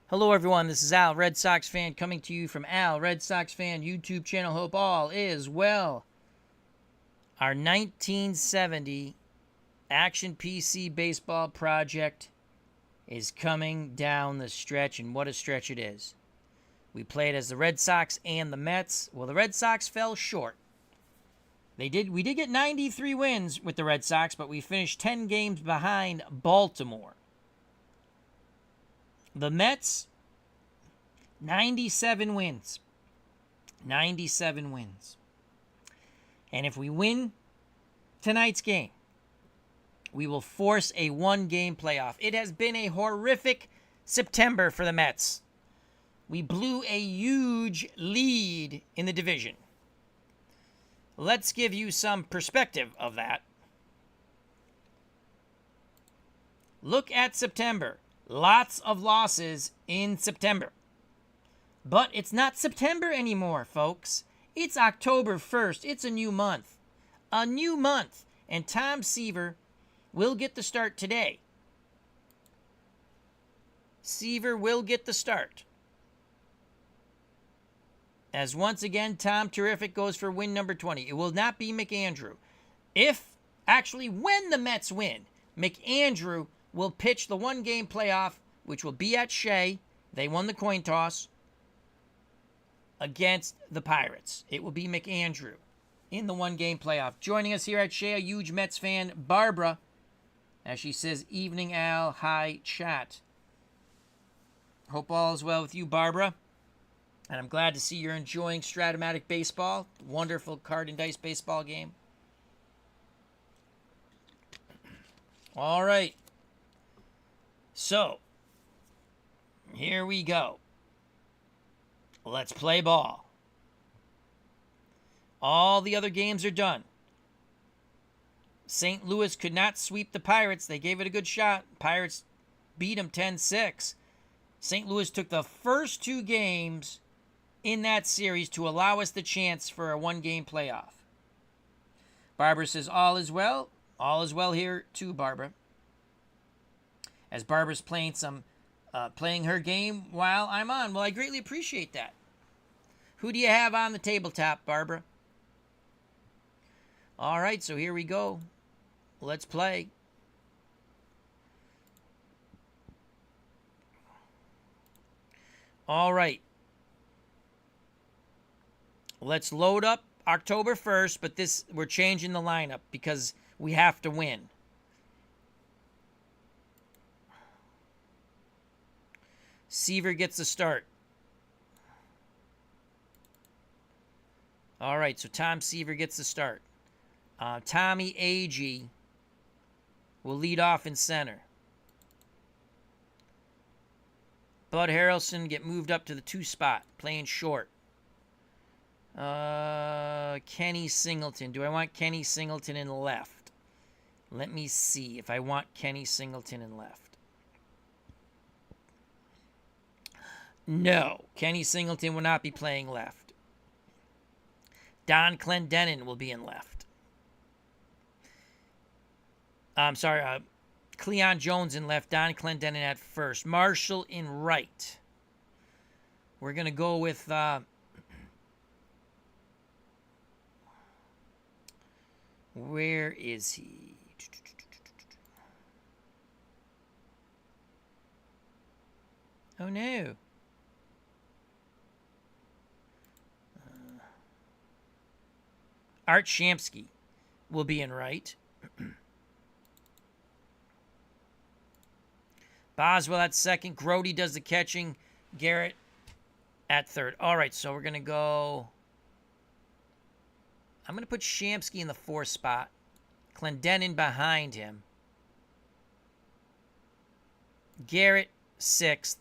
Hello, everyone. This is Al, Red Sox fan, coming to you from Al, Red Sox fan YouTube channel. Hope all is well. Our 1970 Action PC baseball project is coming down the stretch, and what a stretch it is. We played as the Red Sox and the Mets. Well, the Red Sox fell short. We did get 93 wins with the Red Sox, but we finished 10 games behind Baltimore. The Mets, 97 wins. 97 wins. And if we win tonight's game, we will force a one-game playoff. It has been a horrific September for the Mets. We blew a huge lead in the division. Let's give you some perspective of that. Look at September. Lots of losses in September. But it's not September anymore, folks. It's October 1st. It's a new month. A new month. And Tom Seaver will get the start today. Seaver will get the start. As once again, Tom Terrific goes for win number 20. It will not be McAndrew. When the Mets win, McAndrew will pitch the one-game playoff, which will be at Shea. They won the coin toss against the Pirates. It will be McAndrew in the one-game playoff. Joining us here at Shea, a huge Mets fan, Barbara, as she says, "Evening, Al. Hi, chat." Hope all is well with you, Barbara. And I'm glad to see you're enjoying Stratomatic Baseball. Wonderful card and dice baseball game. All right. So, here we go. Let's play ball. All the other games are done. St. Louis could not sweep the Pirates. They gave it a good shot. Pirates beat them 10-6. St. Louis took the first two games in that series to allow us the chance for a one-game playoff. Barbara says, all is well. All is well here too, Barbara. As Barbara's playing her game while I'm on. Well, I greatly appreciate that. Who do you have on the tabletop, Barbara? All right, so here we go. Let's play. All right. Let's load up October 1st, but we're changing the lineup because we have to win. Seaver gets the start. All right, so Tom Seaver gets the start. Tommy Agee will lead off in center. Bud Harrelson get moved up to the 2 spot, playing short. Kenny Singleton. Do I want Kenny Singleton in left? Let me see if I want Kenny Singleton in left. No, Kenny Singleton will not be playing left. Don Clendenin will be in left. Cleon Jones in left. Don Clendenin at first. Marshall in right. We're going to go with where is he? Oh, no. Art Shamsky will be in right. Boswell at second. Grody does the catching. Garrett at third. All right, so we're going to go. I'm going to put Shamsky in the 4th spot. Clendenin behind him. Garrett 6th.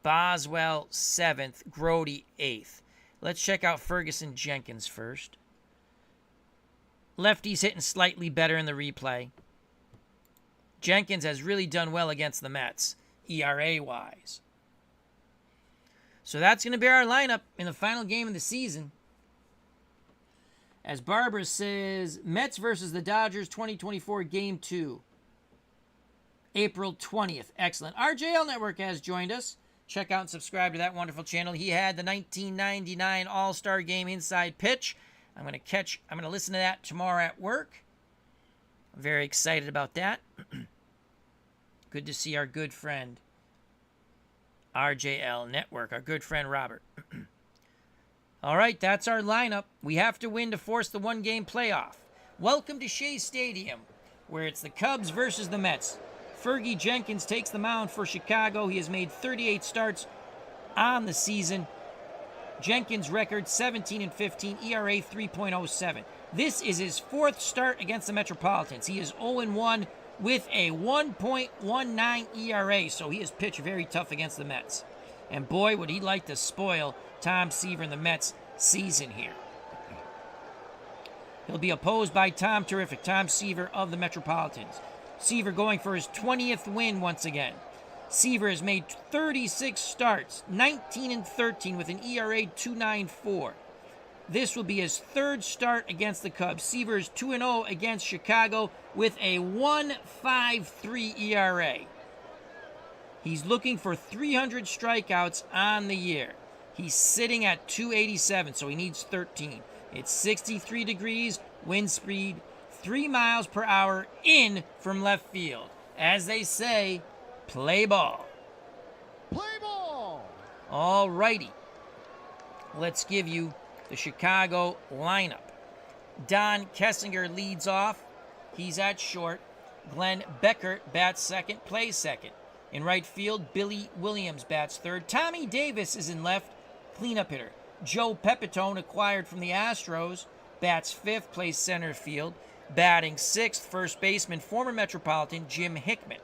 Boswell 7th. Grody 8th. Let's check out Ferguson Jenkins first. Lefty's hitting slightly better in the replay. Jenkins has really done well against the Mets, ERA-wise. So that's going to be our lineup in the final game of the season. As Barbara says, Mets versus the Dodgers 2024 Game 2. April 20th. Excellent. RJL Network has joined us. Check out and subscribe to that wonderful channel. He had the 1999 All-Star Game inside pitch. I'm going to listen to that tomorrow at work. I'm very excited about that. Good to see our good friend RJL Network, our good friend Robert. All right, that's our lineup. We have to win to force the one-game playoff. Welcome to Shea Stadium, where it's the Cubs versus the Mets. Fergie Jenkins takes the mound for Chicago. He has made 38 starts on the season. Jenkins' record 17-15, ERA 3.07. This is his fourth start against the Metropolitans. He is 0-1 with a 1.19 ERA, so he has pitched very tough against the Mets. And boy, would he like to spoil Tom Seaver and the Mets' season here. He'll be opposed by Tom Seaver of the Metropolitans. Seaver going for his 20th win once again. Seaver has made 36 starts, 19-13 with an ERA 2.94. This will be his third start against the Cubs. Seaver is 2-0 against Chicago with a 1.53 ERA. He's looking for 300 strikeouts on the year. He's sitting at 287, so he needs 13. It's 63 degrees, wind speed, 3 miles per hour in from left field. As they say, play ball. Play ball! All righty. Let's give you the Chicago lineup. Don Kessinger leads off. He's at short. Glenn Beckert bats second, plays second. In right field, Billy Williams bats third. Tommy Davis is in left, cleanup hitter. Joe Pepitone, acquired from the Astros, bats fifth, plays center field. Batting sixth, first baseman, former Metropolitan Jim Hickman.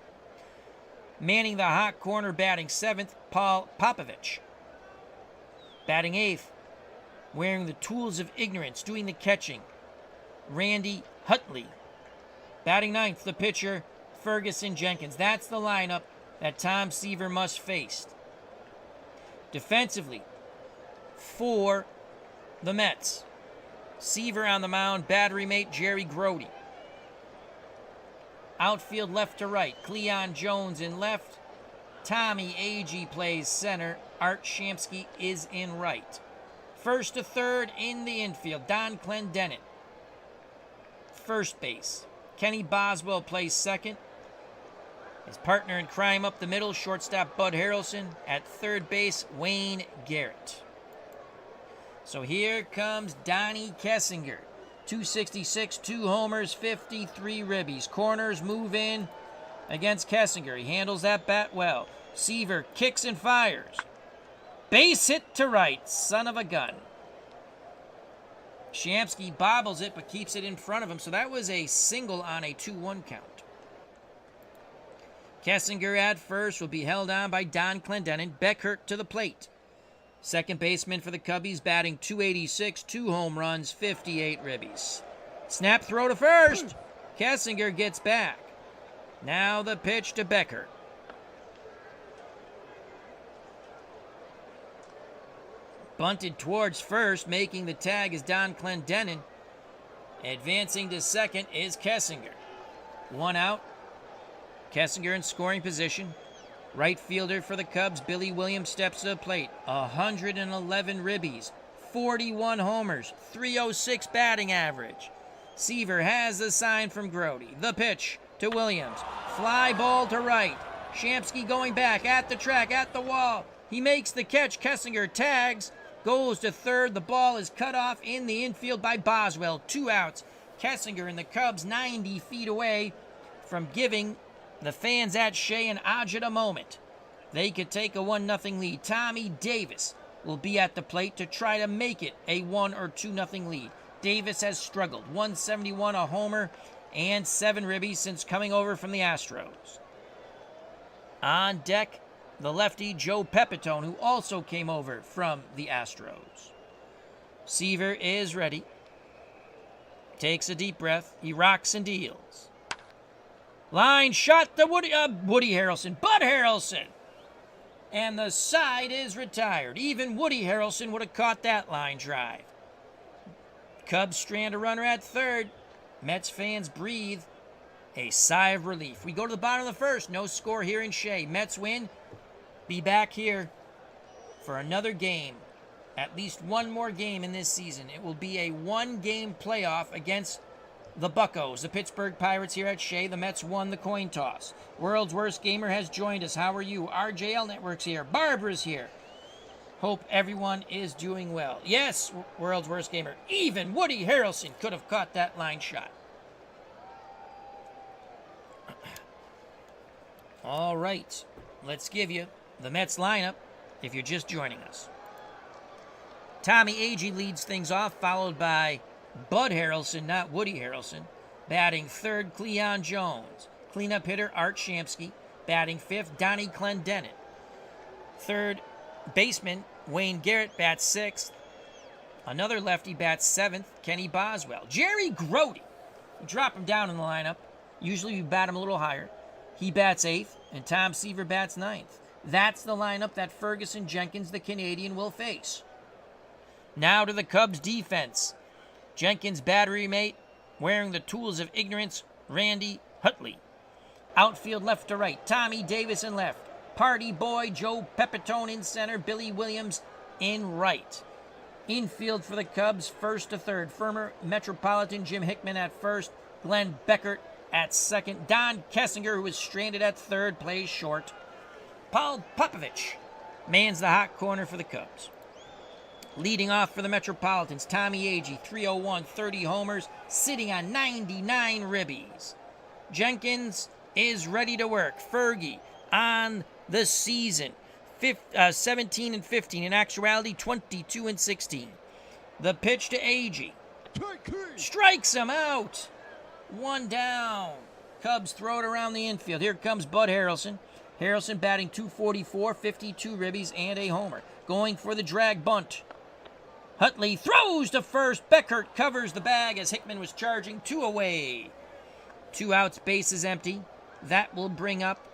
Manning the hot corner, batting seventh, Paul Popovich. Batting eighth, wearing the tools of ignorance, doing the catching, Randy Hutley. Batting ninth, the pitcher, Ferguson Jenkins. That's the lineup that Tom Seaver must face. Defensively, for the Mets, Seaver on the mound, battery mate Jerry Grody. Outfield left to right, Cleon Jones in left. Tommy Agee plays center. Art Shamsky is in right. First to third in the infield, Don Clendenin. First base, Kenny Boswell plays second. His partner in crime up the middle, shortstop Bud Harrelson. At third base, Wayne Garrett. So here comes Donnie Kessinger. 266, 2 homers, 53 ribbies. Corners move in against Kessinger. He handles that bat well. Seaver kicks and fires. Base hit to right, son of a gun. Shamsky bobbles it but keeps it in front of him, so that was a single on a 2-1 count. Kessinger at first will be held on by Don Clendenin. Beckert to the plate. Second baseman for the Cubbies, batting 286, 2 home runs, 58 ribbies. Snap throw to first. Kessinger gets back. Now the pitch to Beckert. Bunted towards first, making the tag is Don Clendenin. Advancing to second is Kessinger. 1 out. Kessinger in scoring position. Right fielder for the Cubs, Billy Williams, steps to the plate. 111 ribbies, 41 homers, 306 batting average. Seaver has the sign from Grody. The pitch to Williams. Fly ball to right. Shamsky going back at the track, at the wall. He makes the catch. Kessinger tags, goes to third. The ball is cut off in the infield by Boswell. 2 outs. Kessinger and the Cubs 90 feet away from giving the fans at Shea and Ajit a moment. They could take a 1-0 lead. Tommy Davis will be at the plate to try to make it a 1 or 2-0 lead. Davis has struggled. 171, a homer, and 7 ribbies since coming over from the Astros. On deck, the lefty Joe Pepitone, who also came over from the Astros. Seaver is ready. Takes a deep breath. He rocks and deals. Line shot to Bud Harrelson. And the side is retired. Even Woody Harrelson would have caught that line drive. Cubs strand a runner at third. Mets fans breathe a sigh of relief. We go to the bottom of the first. No score here in Shea. Mets win. Be back here for another game. At least one more game in this season. It will be a one-game playoff against the Buccos, the Pittsburgh Pirates here at Shea. The Mets won the coin toss. World's Worst Gamer has joined us. How are you? RJL Network's here. Barbara's here. Hope everyone is doing well. Yes, World's Worst Gamer. Even Woody Harrelson could have caught that line shot. All right. Let's give you the Mets lineup if you're just joining us. Tommy Agee leads things off, followed by Bud Harrelson, not Woody Harrelson. Batting third, Cleon Jones. Cleanup hitter, Art Shamsky. Batting fifth, Donnie Clendenin. Third baseman, Wayne Garrett, bats sixth. Another lefty bats seventh, Kenny Boswell. Jerry Grody, you drop him down in the lineup. Usually you bat him a little higher. He bats eighth, and Tom Seaver bats ninth. That's the lineup that Ferguson Jenkins, the Canadian, will face. Now to the Cubs defense. Jenkins' battery mate, wearing the tools of ignorance, Randy Utley. Outfield left to right, Tommy Davis in left. Party boy Joe Pepitone in center, Billy Williams in right. Infield for the Cubs, first to third. Former Metropolitan Jim Hickman at first, Glenn Beckert at second. Don Kessinger, who was stranded at third, plays short. Paul Popovich mans the hot corner for the Cubs. Leading off for the Metropolitans, Tommy Agee, 301, 30 homers, sitting on 99 ribbies. Jenkins is ready to work. Fergie on the season, 17 and 15. In actuality, 22 and 16. The pitch to Agee. Strikes him out. One down. Cubs throw it around the infield. Here comes Bud Harrelson. Harrelson batting 244, 52 ribbies, and a homer. Going for the drag bunt. Utley throws to first. Beckert covers the bag as Hickman was charging. Two away. 2 outs, bases empty. That will bring up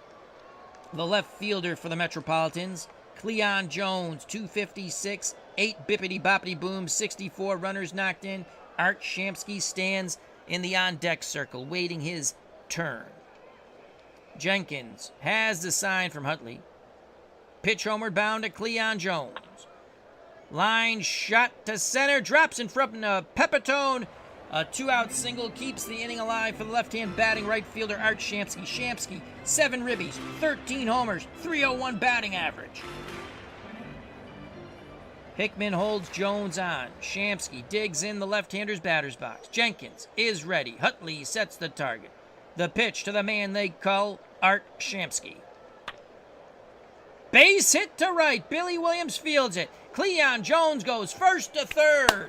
the left fielder for the Metropolitans, Cleon Jones, 256, 8 bippity-boppity boom, 64 runners knocked in. Art Shamsky stands in the on-deck circle, waiting his turn. Jenkins has the sign from Utley. Pitch homeward bound to Cleon Jones. Line shot to center, drops in front of Pepitone. A 2-out single keeps the inning alive for the left-hand batting right fielder Art Shamsky. Shamsky, 7 ribbies, 13 homers, 301 batting average. Hickman holds Jones on. Shamsky digs in the left-hander's batter's box. Jenkins is ready. Utley sets the target. The pitch to the man they call Art Shamsky. Base hit to right. Billy Williams fields it. Cleon Jones goes first to third.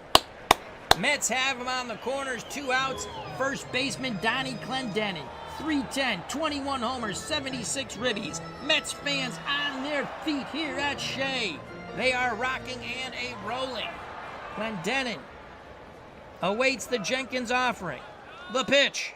Mets have him on the corners, 2 outs. First baseman Donnie Clendenin, 310, 21 homers, 76 ribbies. Mets fans on their feet here at Shea. They are rocking and a-rolling. Clendenin awaits the Jenkins offering. The pitch.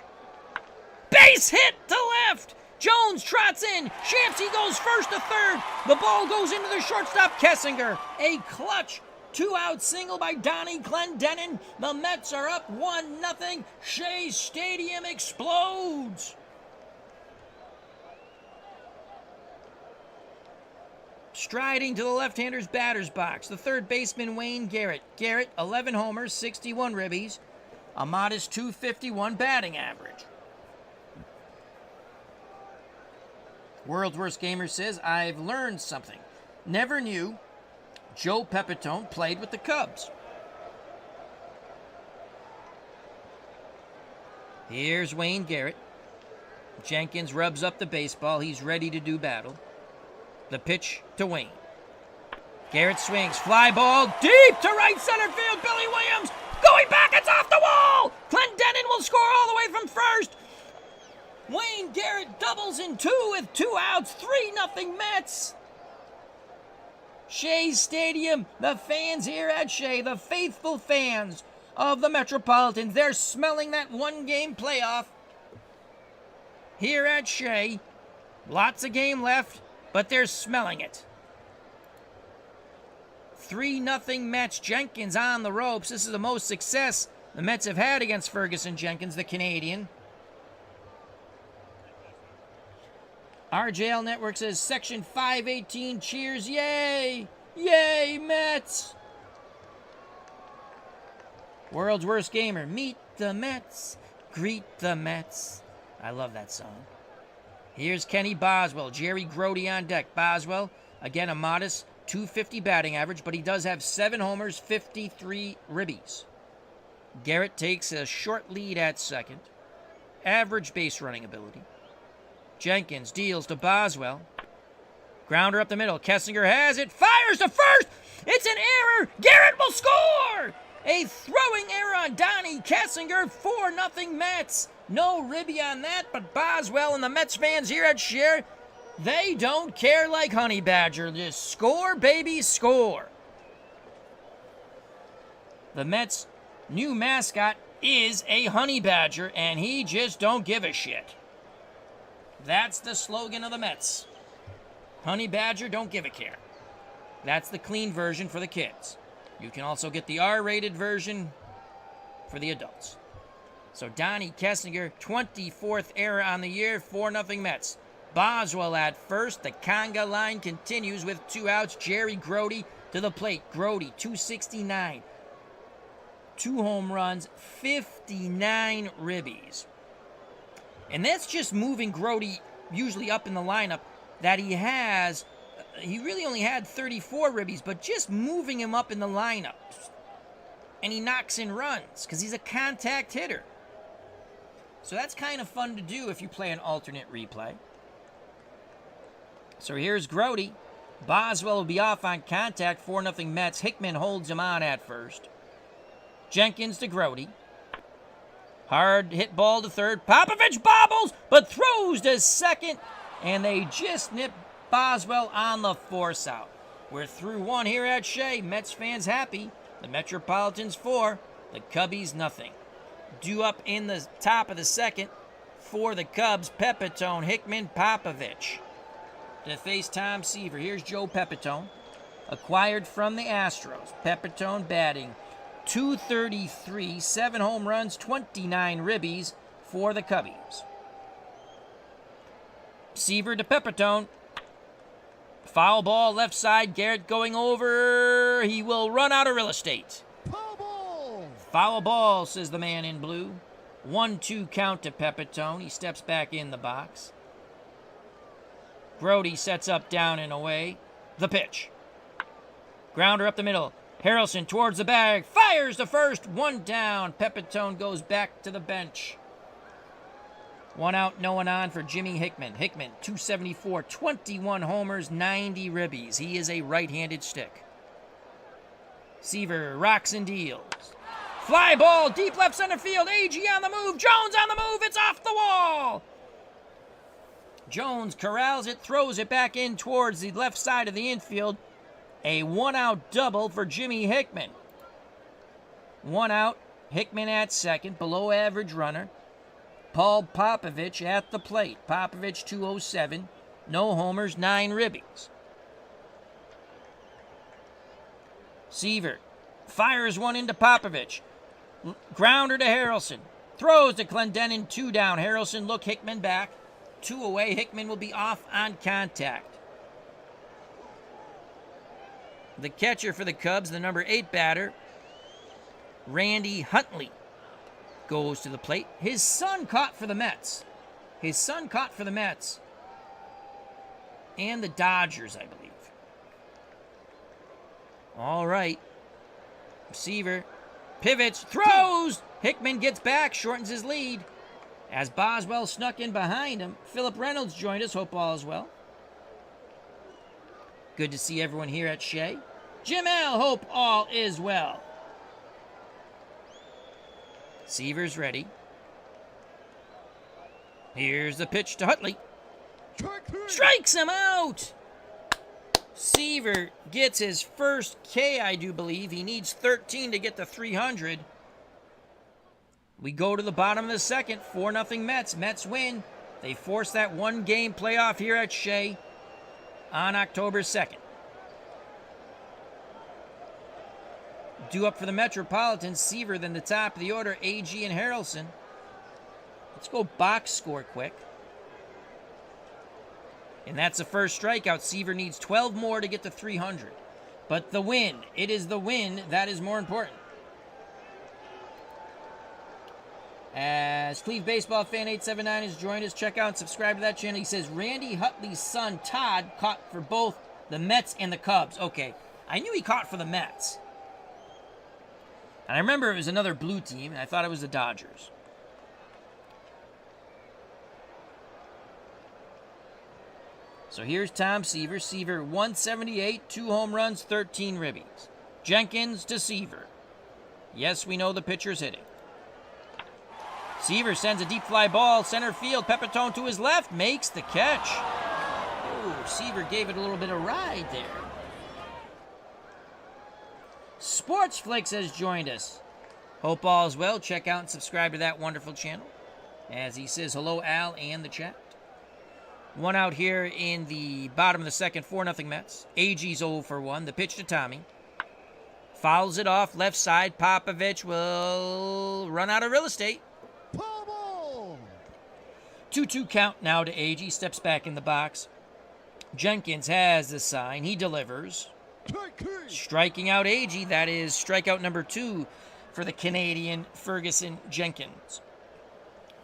Base hit to left. Jones trots in. Shamsky goes first to third. The ball goes into the shortstop, Kessinger. A clutch 2-out single by Donnie Clendenin. The Mets are up 1-0. Shea Stadium explodes. Striding to the left-hander's batter's box, the third baseman Wayne Garrett. Garrett, 11 homers, 61 ribbies, a modest .251 batting average. World's Worst Gamer says, I've learned something. Never knew Joe Pepitone played with the Cubs. Here's Wayne Garrett. Jenkins rubs up the baseball. He's ready to do battle. The pitch to Wayne. Garrett swings. Fly ball deep to right center field. Billy Williams going back. It's off the wall. Clendenin will score all the way from first. Wayne Garrett doubles in 2 with 2 outs. 3-0 Mets. Shea Stadium, the fans here at Shea, the faithful fans of the Metropolitans, they're smelling that one-game playoff here at Shea. Lots of game left, but they're smelling it. 3-0 Mets. Jenkins on the ropes. This is the most success the Mets have had against Ferguson Jenkins, the Canadian. RJL Network says Section 518 cheers. Yay! Yay, Mets! World's Worst Gamer. Meet the Mets. Greet the Mets. I love that song. Here's Kenny Boswell. Jerry Grody on deck. Boswell, again, a modest .250 batting average, but he does have 7 homers, 53 ribbies. Garrett takes a short lead at second. Average base running ability. Jenkins deals to Boswell. Grounder up the middle. Kessinger has it. Fires to first. It's an error. Garrett will score. A throwing error on Donnie Kessinger. 4-0 Mets. No ribby on that, but Boswell and the Mets fans here at Shea, they don't care like Honey Badger. Just score, baby, score. The Mets' new mascot is a Honey Badger, and he just don't give a shit. That's the slogan of the Mets. Honey Badger, don't give a care. That's the clean version for the kids. You can also get the R-rated version for the adults. So Donnie Kessinger, 24th error on the year, 4-0 Mets. Boswell at first. The conga line continues with 2 outs. Jerry Grody to the plate. Grody, 269. 2 home runs, 59 ribbies. And that's just moving Grody usually up in the lineup that he has. He really only had 34 ribbies, but just moving him up in the lineup. And he knocks in runs because he's a contact hitter. So that's kind of fun to do if you play an alternate replay. So here's Grody. Boswell will be off on contact, 4-0 Mets. Hickman holds him on at first. Jenkins to Grody. Hard hit ball to third. Popovich bobbles, but throws to second. And they just nip Boswell on the force out. We're through 1 here at Shea. Mets fans happy. The Metropolitans 4. The Cubbies nothing. Due up in the top of the second for the Cubs. Pepitone, Hickman, Popovich. To face Tom Seaver. Here's Joe Pepitone. Acquired from the Astros. Pepitone batting .233, 7 home runs, 29 ribbies for the Cubbies. Seaver to Pepitone. Foul ball left side. Garrett going over. He will run out of real estate. Foul ball, says the man in blue. 1-2 count to Pepitone. He steps back in the box. Grody sets up down and away. The pitch. Grounder up the middle. Harrelson towards the bag. Fires to first. 1 down. Pepitone goes back to the bench. 1 out, no one on for Jimmy Hickman. Hickman, 274, 21 homers, 90 ribbies. He is a right-handed stick. Seaver rocks and deals. Fly ball, deep left center field. AG on the move. Jones on the move. It's off the wall. Jones corrals it, throws it back in towards the left side of the infield. A 1-out double for Jimmy Hickman. 1 out, Hickman at second, below average runner. Paul Popovich at the plate. Popovich 207, no homers, 9 ribbies. Seaver fires one into Popovich. Grounder to Harrelson. Throws to Clendenin, 2 down. Harrelson look Hickman back. 2 away. Hickman will be off on contact. The catcher for the Cubs, the number 8 batter, Randy Huntley, goes to the plate. His son caught for the Mets. And the Dodgers, I believe. All right. Seaver pivots, throws. Hickman gets back, shortens his lead. As Boswell snuck in behind him, Philip Reynolds joined us. Hope all is well. Good to see everyone here at Shea. Jim L., hope all is well. Seaver's ready. Here's the pitch to Huntley. Strikes him out! Seaver gets his first K, I do believe. He needs 13 to get to 300. We go to the bottom of the second. 4-0 Mets. Mets win. They force that 1-game playoff here at Shea on October 2nd. Due up for the Metropolitans, Seaver, then the top of the order, AG and Harrelson. Let's go box score quick. And that's the first strikeout. Seaver needs 12 more to get to 300. But the win, it is the win that is more important. As Cleve Baseball Fan 879 has joined us, check out and subscribe to that channel. He says Randy Hutley's son Todd caught for both the Mets and the Cubs. Okay, I knew he caught for the Mets. And I remember it was another blue team, and I thought it was the Dodgers. So here's Tom Seaver. Seaver 178, 2 home runs, 13 ribbies. Jenkins to Seaver. Yes, we know the pitcher's hitting. Seaver sends a deep fly ball, center field. Pepitone to his left, makes the catch. Oh, Seaver gave it a little bit of ride there. Sportsflix has joined us. Hope all is well. Check out and subscribe to that wonderful channel. As he says hello, Al, and the chat. One out here in the bottom of the second, 4-0 Mets. AG's 0 for 1. The pitch to Tommy. Fouls it off, left side. Popovich will run out of real estate. 2-2 count now to AG. Steps back in the box. Jenkins has the sign. He delivers. Striking out AG. That is strikeout number 2 for the Canadian Ferguson Jenkins.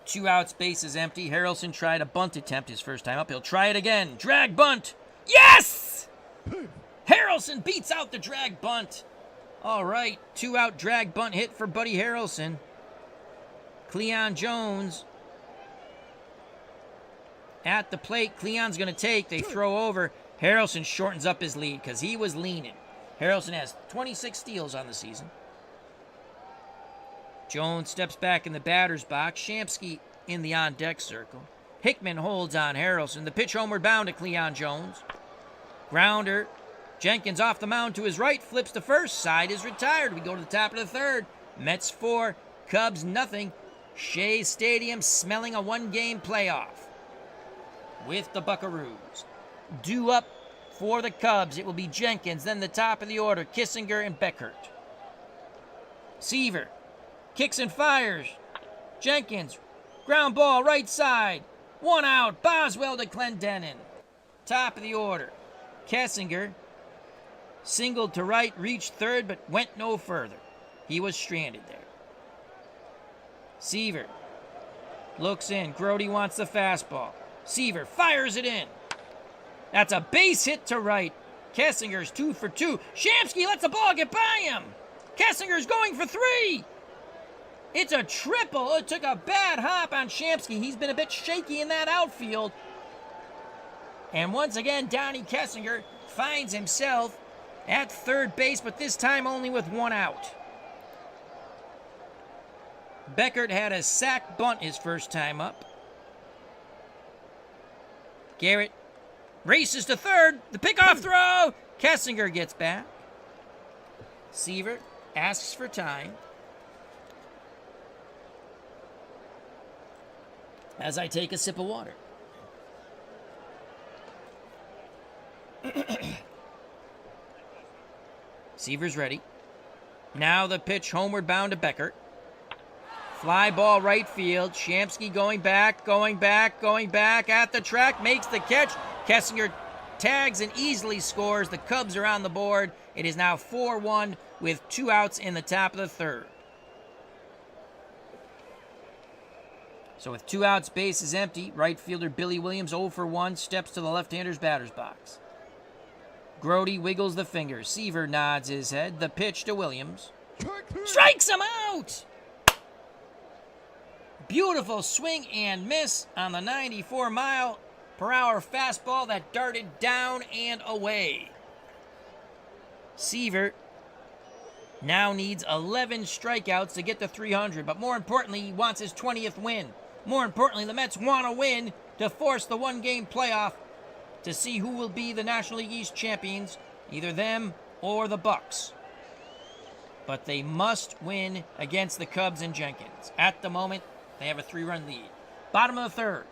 2 outs, bases empty. Harrelson tried a bunt attempt his first time up. He'll try it again. Drag bunt. Yes! Harrelson beats out the drag bunt. All right, 2-out drag bunt hit for Buddy Harrelson. Cleon Jones at the plate. Cleon's going to take. They throw over. Harrelson shortens up his lead because he was leaning. Harrelson has 26 steals on the season. Jones steps back in the batter's box. Shamsky in the on-deck circle. Hickman holds on Harrelson. The pitch homeward bound to Cleon Jones. Grounder. Jenkins off the mound to his right. Flips to first. Side is retired. We go to the top of the third. Mets 4. Cubs nothing. Shea Stadium smelling a 1-game playoff with the Buckaroos. Due up for the Cubs. It will be Jenkins. Then the top of the order. Kissinger and Beckert. Seaver. Kicks and fires. Jenkins. Ground ball right side. 1 out. Boswell to Clendenin. Top of the order. Kessinger. Singled to right. Reached third but went no further. He was stranded there. Seaver. Looks in. Grody wants the fastball. Seaver fires it in. That's a base hit to right. Kessinger's 2 for 2. Shamsky lets the ball get by him. Kessinger's going for 3. It's a triple. It took a bad hop on Shamsky. He's been a bit shaky in that outfield. And once again, Donnie Kessinger finds himself at third base, but this time only with 1 out. Beckert had a sac bunt his first time up. Garrett races to third. The pickoff throw. Kessinger gets back. Seaver asks for time. As I take a sip of water. Seaver's ready. Now the pitch homeward bound to Beckert. Fly ball right field. Shamsky going back at the track. Makes the catch. Kessinger tags and easily scores. The Cubs are on the board. It is now 4-1 with 2 outs in the top of the third. So with 2 outs, base is empty. Right fielder Billy Williams 0 for 1 steps to the left-hander's batter's box. Grody wiggles the fingers. Seaver nods his head. The pitch to Williams. Strikes him out! Beautiful swing and miss on the 94-mile-per-hour fastball that darted down and away. Seaver now needs 11 strikeouts to get to 300, but more importantly, he wants his 20th win. More importantly, the Mets want to win to force the 1-game playoff to see who will be the National League East champions, either them or the Bucks. But they must win against the Cubs and Jenkins. At the moment, they have a 3-run lead. Bottom of the third,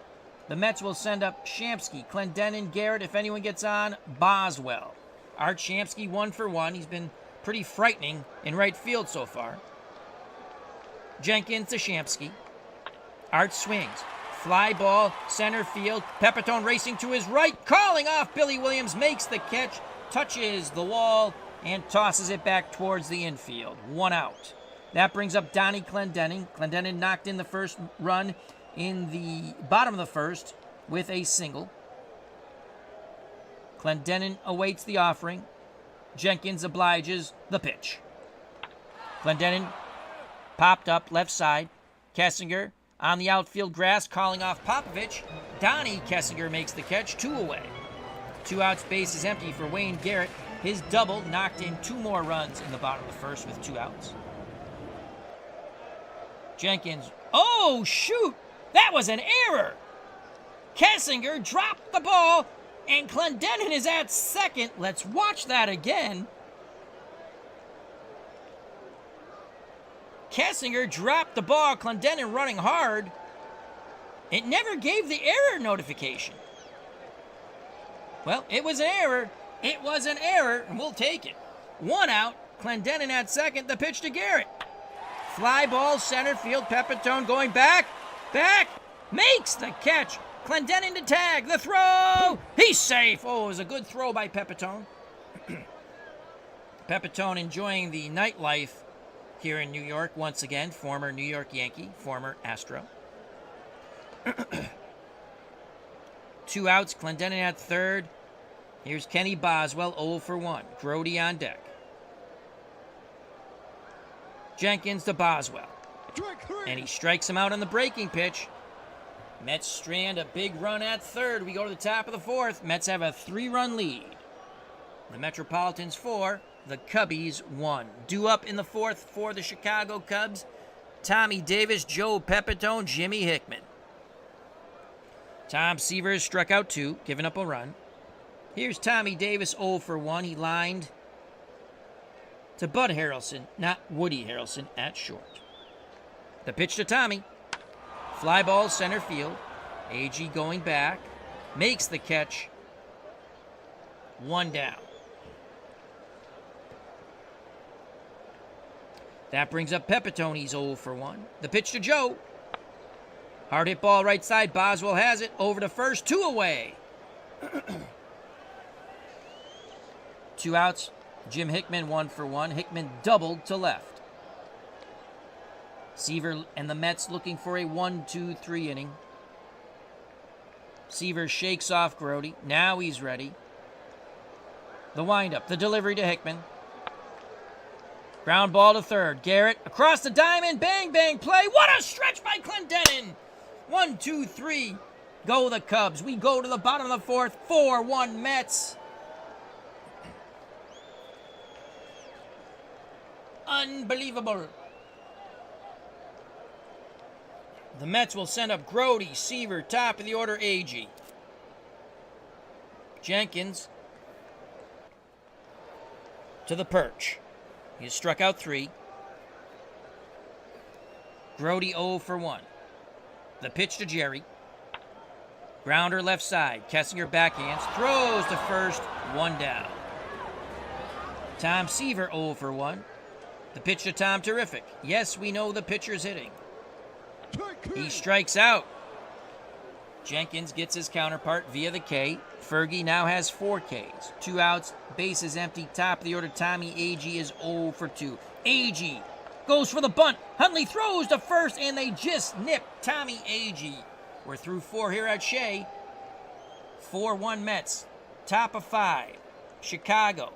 the Mets will send up Shamsky, Clendenin, Garrett. If anyone gets on, Boswell. Art Shamsky 1 for 1. He's been pretty frightening in right field so far. Jenkins to Shamsky. Art swings. Fly ball, center field. Pepitone racing to his right, calling off Billy Williams, makes the catch, touches the wall, and tosses it back towards the infield. 1 out. That brings up Donnie Clendenin. Clendenin knocked in the first run in the bottom of the first with a single. Clendenin awaits the offering. Jenkins obliges the pitch. Clendenin popped up left side. Kessinger on the outfield grass, calling off Popovich. Donnie Kessinger makes the catch, 2 away. 2 outs, base is empty for Wayne Garrett. His double knocked in 2 more runs in the bottom of the first with 2 outs. Jenkins, oh shoot, that was an error. Kessinger dropped the ball, and Clendenin is at second. Let's watch that again. Kessinger dropped the ball, Clendenin running hard. It never gave the error notification. Well, it was an error. It was an error, and we'll take it. 1 out, Clendenin at second, the pitch to Garrett. Fly ball, center field, Pepitone going back, makes the catch. Clendenin to tag, the throw, he's safe. Oh, it was a good throw by Pepitone. Pepitone enjoying the nightlife here in New York once again. Former New York Yankee, former Astro. 2 outs, Clendenin at third. Here's Kenny Boswell, 0 for 1. Grody on deck. Jenkins to Boswell. And he strikes him out on the breaking pitch. Mets strand a big run at third. We go to the top of the fourth. Mets have a 3-run lead. The Metropolitans 4, the Cubbies 1. Due up in the fourth for the Chicago Cubs, Tommy Davis, Joe Pepitone, Jimmy Hickman. Tom Seaver struck out 2, giving up a run. Here's Tommy Davis, 0 for 1. He lined to Bud Harrelson, not Woody Harrelson, at short. The pitch to Tommy. Fly ball, center field. AG going back. Makes the catch. 1 down. That brings up Pepitone. He's 0 for 1. The pitch to Joe. Hard hit ball right side. Boswell has it. Over to first. 2 away. 2 outs. Jim Hickman 1 for 1. Hickman doubled to left. Seaver and the Mets looking for a 1-2-3 inning. Seaver shakes off Grody. Now he's ready. The windup. The delivery to Hickman. Ground ball to third. Garrett across the diamond. Bang, bang play. What a stretch by Clendenin. 1-2-3. Go the Cubs. We go to the bottom of the fourth. 4-1 Mets. Unbelievable. The Mets will send up Grody, Seaver, top of the order, AG. Jenkins to the perch. He has struck out 3. Grody 0 for 1. The pitch to Jerry. Grounder left side. Kessinger backhands. Throws to first. 1 down. Tom Seaver 0 for 1. The pitch to Tom Terrific. Yes, we know the pitcher's hitting. He strikes out. Jenkins gets his counterpart via the K. Fergie now has 4 Ks. 2 outs, bases empty, top of the order. Tommy AG is 0 for 2. AG goes for the bunt. Huntley throws to first, and they just nip Tommy AG. We're through 4 here at Shea. 4-1 Mets. Top of 5. Chicago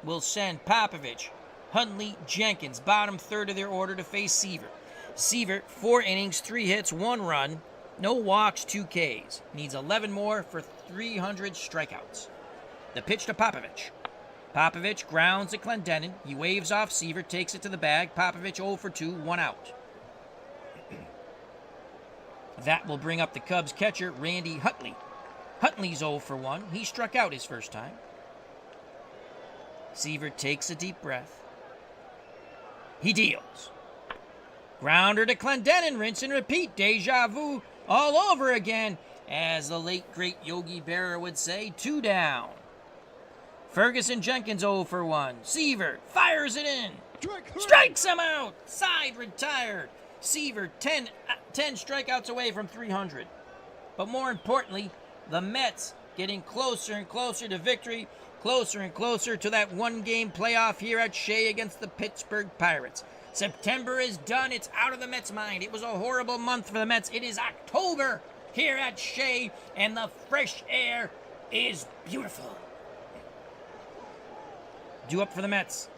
will send Popovich, Huntley, Jenkins, bottom third of their order to face Seaver. Seaver, 4 innings, 3 hits, 1 run, no walks, 2 Ks. Needs 11 more for 300 strikeouts. The pitch to Popovich. Popovich grounds to Clendenin. He waves off Seaver, takes it to the bag. Popovich 0 for 2, 1 out. That will bring up the Cubs catcher, Randy Utley. Utley's 0 for 1. He struck out his first time. Seaver takes a deep breath. He deals. Grounder to Clendenin, rinse and repeat. Deja vu all over again. As the late, great Yogi Berra would say, 2 down. Ferguson Jenkins 0 for 1. Seaver fires it in. Strikes him out. Side retired. Seaver, 10 strikeouts away from 300. But more importantly, the Mets getting closer and closer to victory, closer and closer to that one-game playoff here at Shea against the Pittsburgh Pirates. September is done. It's out of the Mets' mind. It was a horrible month for the Mets. It is October here at Shea, and the fresh air is beautiful. Due up for the Mets: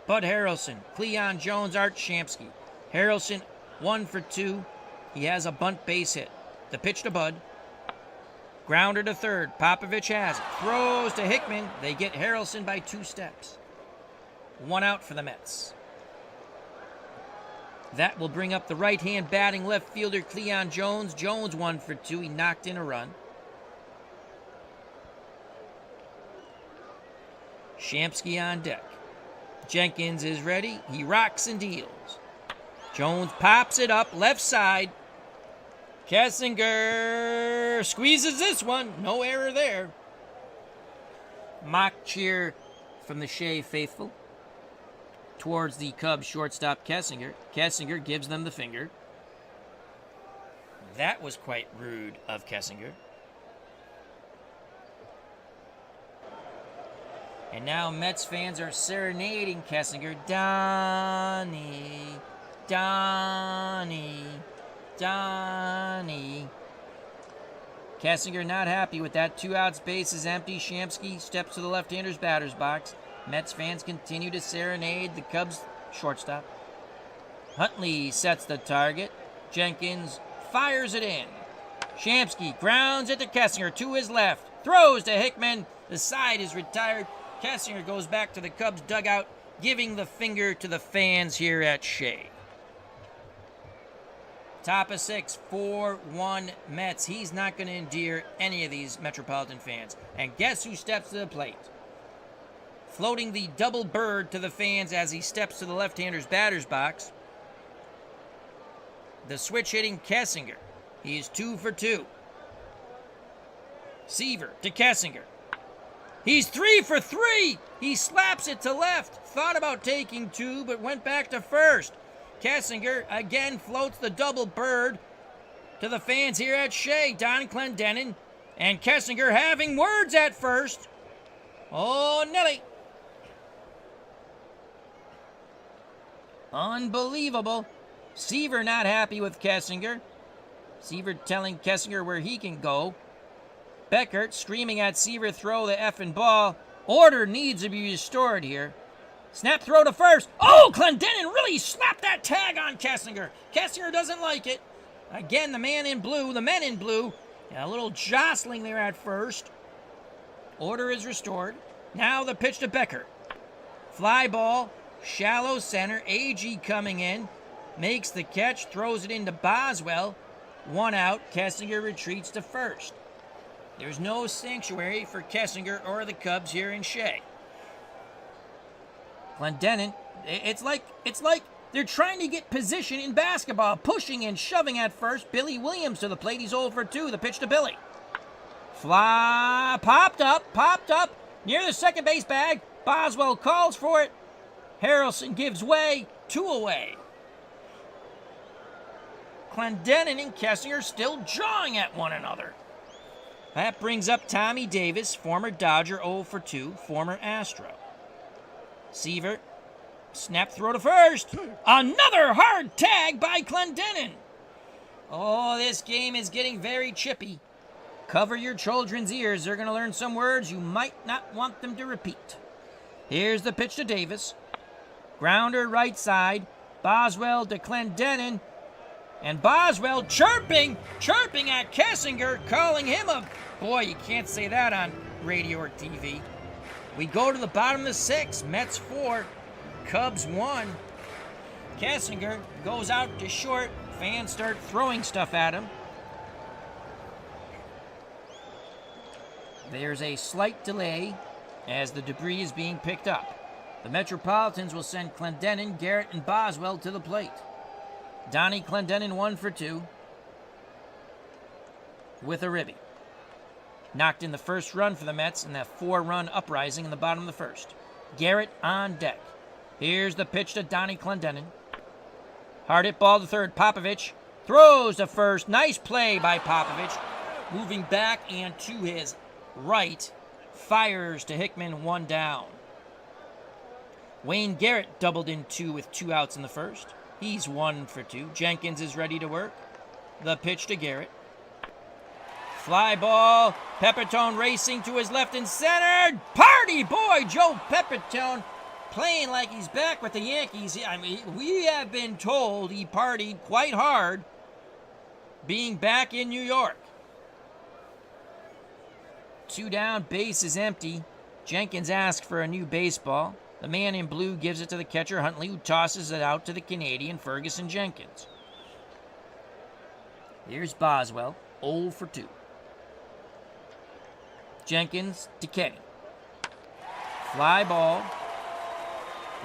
Bud Harrelson, Cleon Jones, Art Shamsky. Harrelson 1 for 2. He has a bunt base hit. The pitch to Bud. Grounder to third. Popovich has it. Throws to Hickman. They get Harrelson by 2 steps. 1 out for the Mets. That will bring up the right-hand batting left fielder Cleon Jones. Jones 1 for 2. He knocked in a run. Shamsky on deck. Jenkins is ready. He rocks and deals. Jones pops it up left side. Kessinger squeezes this one. No error there. Mock cheer from the Shea faithful towards the Cubs shortstop Kessinger. Kessinger gives them the finger. That was quite rude of Kessinger. And now Mets fans are serenading Kessinger. Donnie, Donnie, Donnie. Kessinger not happy with that. 2 outs, base is empty. Shamsky steps to the left-hander's batter's box. Mets fans continue to serenade the Cubs shortstop. Huntley sets the target. Jenkins fires it in. Shamsky grounds it to Kessinger to his left. Throws to Hickman. The side is retired. Kessinger goes back to the Cubs dugout, giving the finger to the fans here at Shea. Top of 6, 4-1 Mets. He's not going to endear any of these Metropolitan fans. And guess who steps to the plate? Floating the double bird to the fans as he steps to the left-hander's batter's box. The switch-hitting Kessinger. He is 2 for 2. Seaver to Kessinger. He's 3 for 3. He slaps it to left. Thought about taking 2, but went back to first. Kessinger again floats the double bird to the fans here at Shea. Don Clendenin and Kessinger having words at first. Oh, Nelly. Unbelievable. Seaver not happy with Kessinger. Seaver telling Kessinger where he can go. Beckert screaming at Seaver, throw the effing ball. Order needs to be restored here. Snap throw to first. Oh, Clendenin really slapped that tag on Kessinger. Kessinger doesn't like it. Again, the men in blue. A little jostling there at first. Order is restored. Now the pitch to Beckert. Fly ball, shallow center. AG coming in. Makes the catch, throws it into Boswell. 1 out. Kessinger retreats to first. There's no sanctuary for Kessinger or the Cubs here in Shea. Clendenin, it's like they're trying to get position in basketball, pushing and shoving at first. Billy Williams to the plate. He's 0 for 2. The pitch to Billy. Fly, popped up, near the second base bag. Boswell calls for it. Harrelson gives way. 2 away. Clendenin and Kessinger still jawing at one another. That brings up Tommy Davis, former Dodger, 0 for 2, former Astro. Seaver, snap throw to first. Another hard tag by Clendenin. Oh, this game is getting very chippy. Cover your children's ears. They're going to learn some words you might not want them to repeat. Here's the pitch to Davis. Grounder right side. Boswell to Clendenin. And Boswell chirping at Kessinger, calling him a... Boy, you can't say that on radio or TV. We go to the bottom of the 6. Mets 4, Cubs 1. Kessinger goes out to short. Fans start throwing stuff at him. There's a slight delay as the debris is being picked up. The Metropolitans will send Clendenin, Garrett, and Boswell to the plate. Donnie Clendenin 1 for 2 with a ribby. Knocked in the first run for the Mets in that 4-run uprising in the bottom of the first. Garrett on deck. Here's the pitch to Donnie Clendenin. Hard hit ball to third. Popovich throws to first. Nice play by Popovich. Moving back and to his right. Fires to Hickman, 1 down. Wayne Garrett doubled in 2 with 2 outs in the first. He's 1 for 2. Jenkins is ready to work. The pitch to Garrett. Fly ball. Pepitone racing to his left and center. Party boy Joe Pepitone playing like he's back with the Yankees. I mean, we have been told he partied quite hard being back in New York. 2 down, base is empty. Jenkins asks for a new baseball. The man in blue gives it to the catcher, Huntley, who tosses it out to the Canadian, Ferguson Jenkins. Here's Boswell, 0 for 2. Jenkins to Kenny. Fly ball.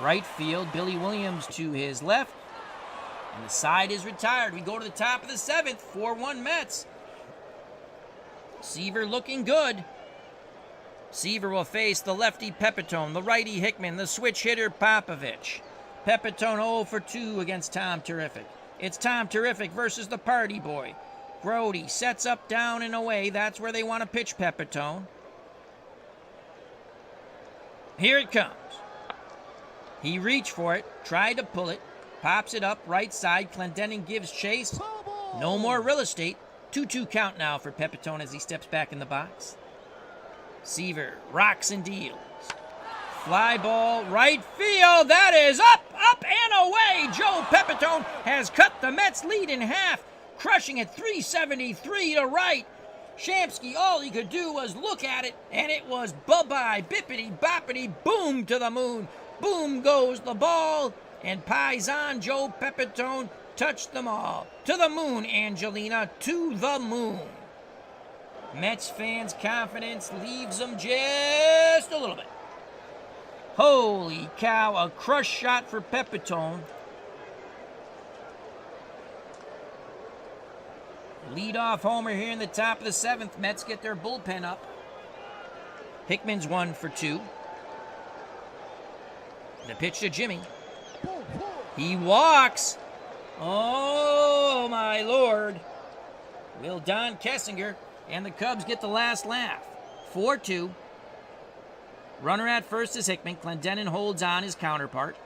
Right field, Billy Williams to his left. And the side is retired. We go to the top of the 7th, 4-1 Mets. Seaver looking good. Seaver will face the lefty Pepitone, the righty Hickman, the switch hitter Popovich. Pepitone 0 for 2 against Tom Terrific. It's Tom Terrific versus the party boy. Grody sets up, down, and away. That's where they want to pitch Pepitone. Here it comes. He reached for it, tried to pull it, pops it up, right side. Clendenin gives chase. No more real estate. 2-2 count now for Pepitone as he steps back in the box. Seaver rocks and deals. Fly ball, right field. That is up and away. Joe Pepitone has cut the Mets lead in half, crushing it 373 to right. Shamsky, all he could do was look at it, and it was bye-bye, bippity-boppity, boom to the moon. Boom goes the ball, and Paisan Joe Pepitone touched them all. To the moon, Angelina, to the moon. Mets fans' confidence leaves them just a little bit. Holy cow, a crush shot for Pepitone. Leadoff homer here in the top of the 7th. Mets get their bullpen up. Hickman's 1 for 2. The pitch to Jimmy. He walks. Oh, my Lord. Will Don Kessinger and the Cubs get the last laugh. 4-2. Runner at first is Hickman. Clendenin holds on his counterpart.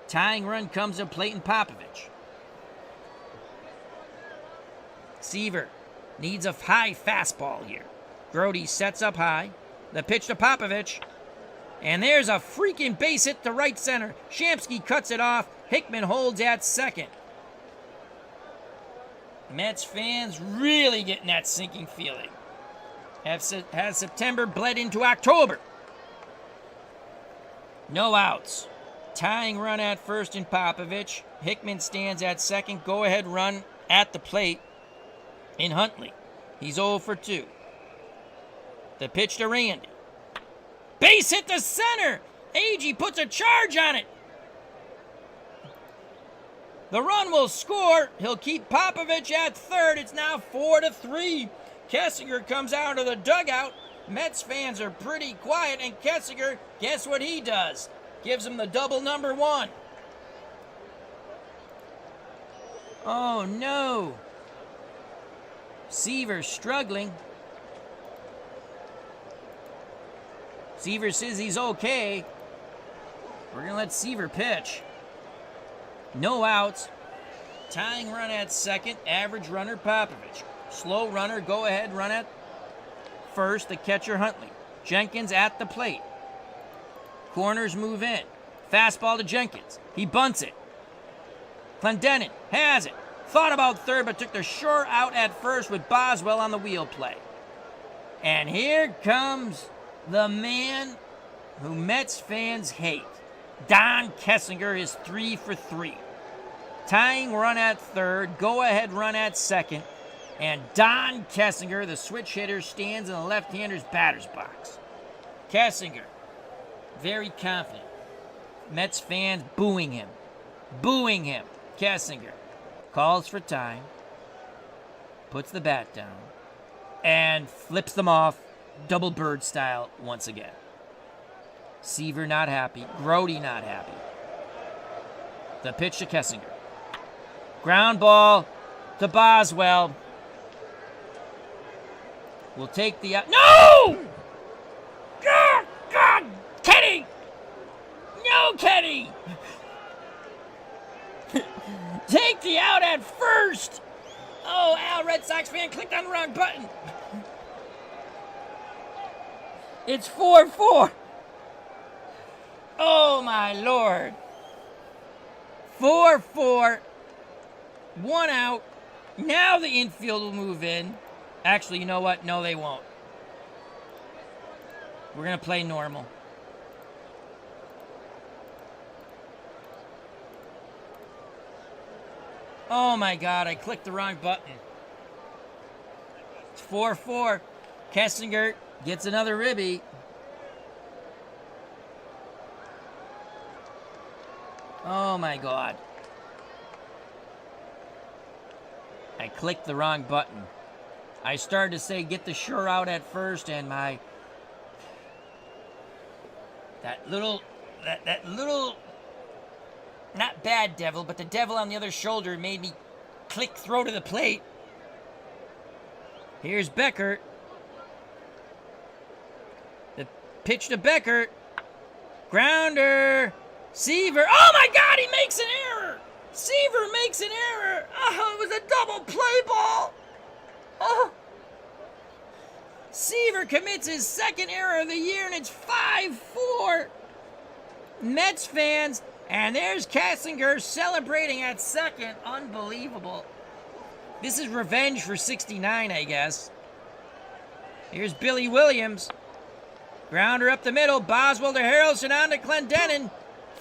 Tying run comes to Clayton Popovich. Seaver needs a high fastball here. Grody sets up high. The pitch to Popovich. And there's a freaking base hit to right center. Shamsky cuts it off. Hickman holds at second. Mets fans really getting that sinking feeling. Has September bled into October? No outs. Tying run at first in Popovich. Hickman stands at second. Go-ahead run at the plate in Huntley. He's 0 for 2. The pitch to Randy. Base hit to center. Agee puts a charge on it. The run will score. He'll keep Popovich at third. It's now 4-3. Kessinger comes out of the dugout. Mets fans are pretty quiet, and Kessinger, guess what he does? Gives him the double number 1. Oh, no. Seaver struggling. Seaver says he's okay. We're going to let Seaver pitch. No outs. Tying run at second. Average runner Popovich. Slow runner, go ahead, run at first. The catcher Huntley. Jenkins at the plate. Corners move in. Fastball to Jenkins. He bunts it. Clendenin has it. Thought about third, but took the short out at first with Boswell on the wheel play. And here comes the man who Mets fans hate. Don Kessinger is 3 for 3. Tying run at third, go-ahead run at second, and Don Kessinger, the switch hitter, stands in the left-hander's batter's box. Kessinger, very confident. Mets fans booing him. Booing him. Kessinger calls for time, puts the bat down, and flips them off, double bird style once again. Seaver not happy. Grody not happy. The pitch to Kessinger. Ground ball to Boswell. We'll take the out. No! God, God! Kenny! No, Kenny! Take the out at first! Oh, Al, Red Sox fan clicked on the wrong button. It's 4-4. Oh, my Lord. 4-4. 1 out. Now the infield will move in. Actually, you know what? No, they won't. We're going to play normal. Oh, my God. I clicked the wrong button. It's 4-4. Kessinger gets another ribby. Oh, my God. I clicked the wrong button. I started to say get the sure out at first, and my that little not bad devil, but the devil on the other shoulder made me click throw to the plate. Here's Beckert. The pitch to Beckert. Grounder. Seaver. Oh my God, he makes an error. Seaver makes an error. Oh, it was a double play ball. Oh. Seaver commits his second error of the year, and it's 5-4. Mets fans, and there's Kessinger celebrating at second. Unbelievable. This is revenge for 69, I guess. Here's Billy Williams. Grounder up the middle. Boswell to Harrelson on to Clendenin.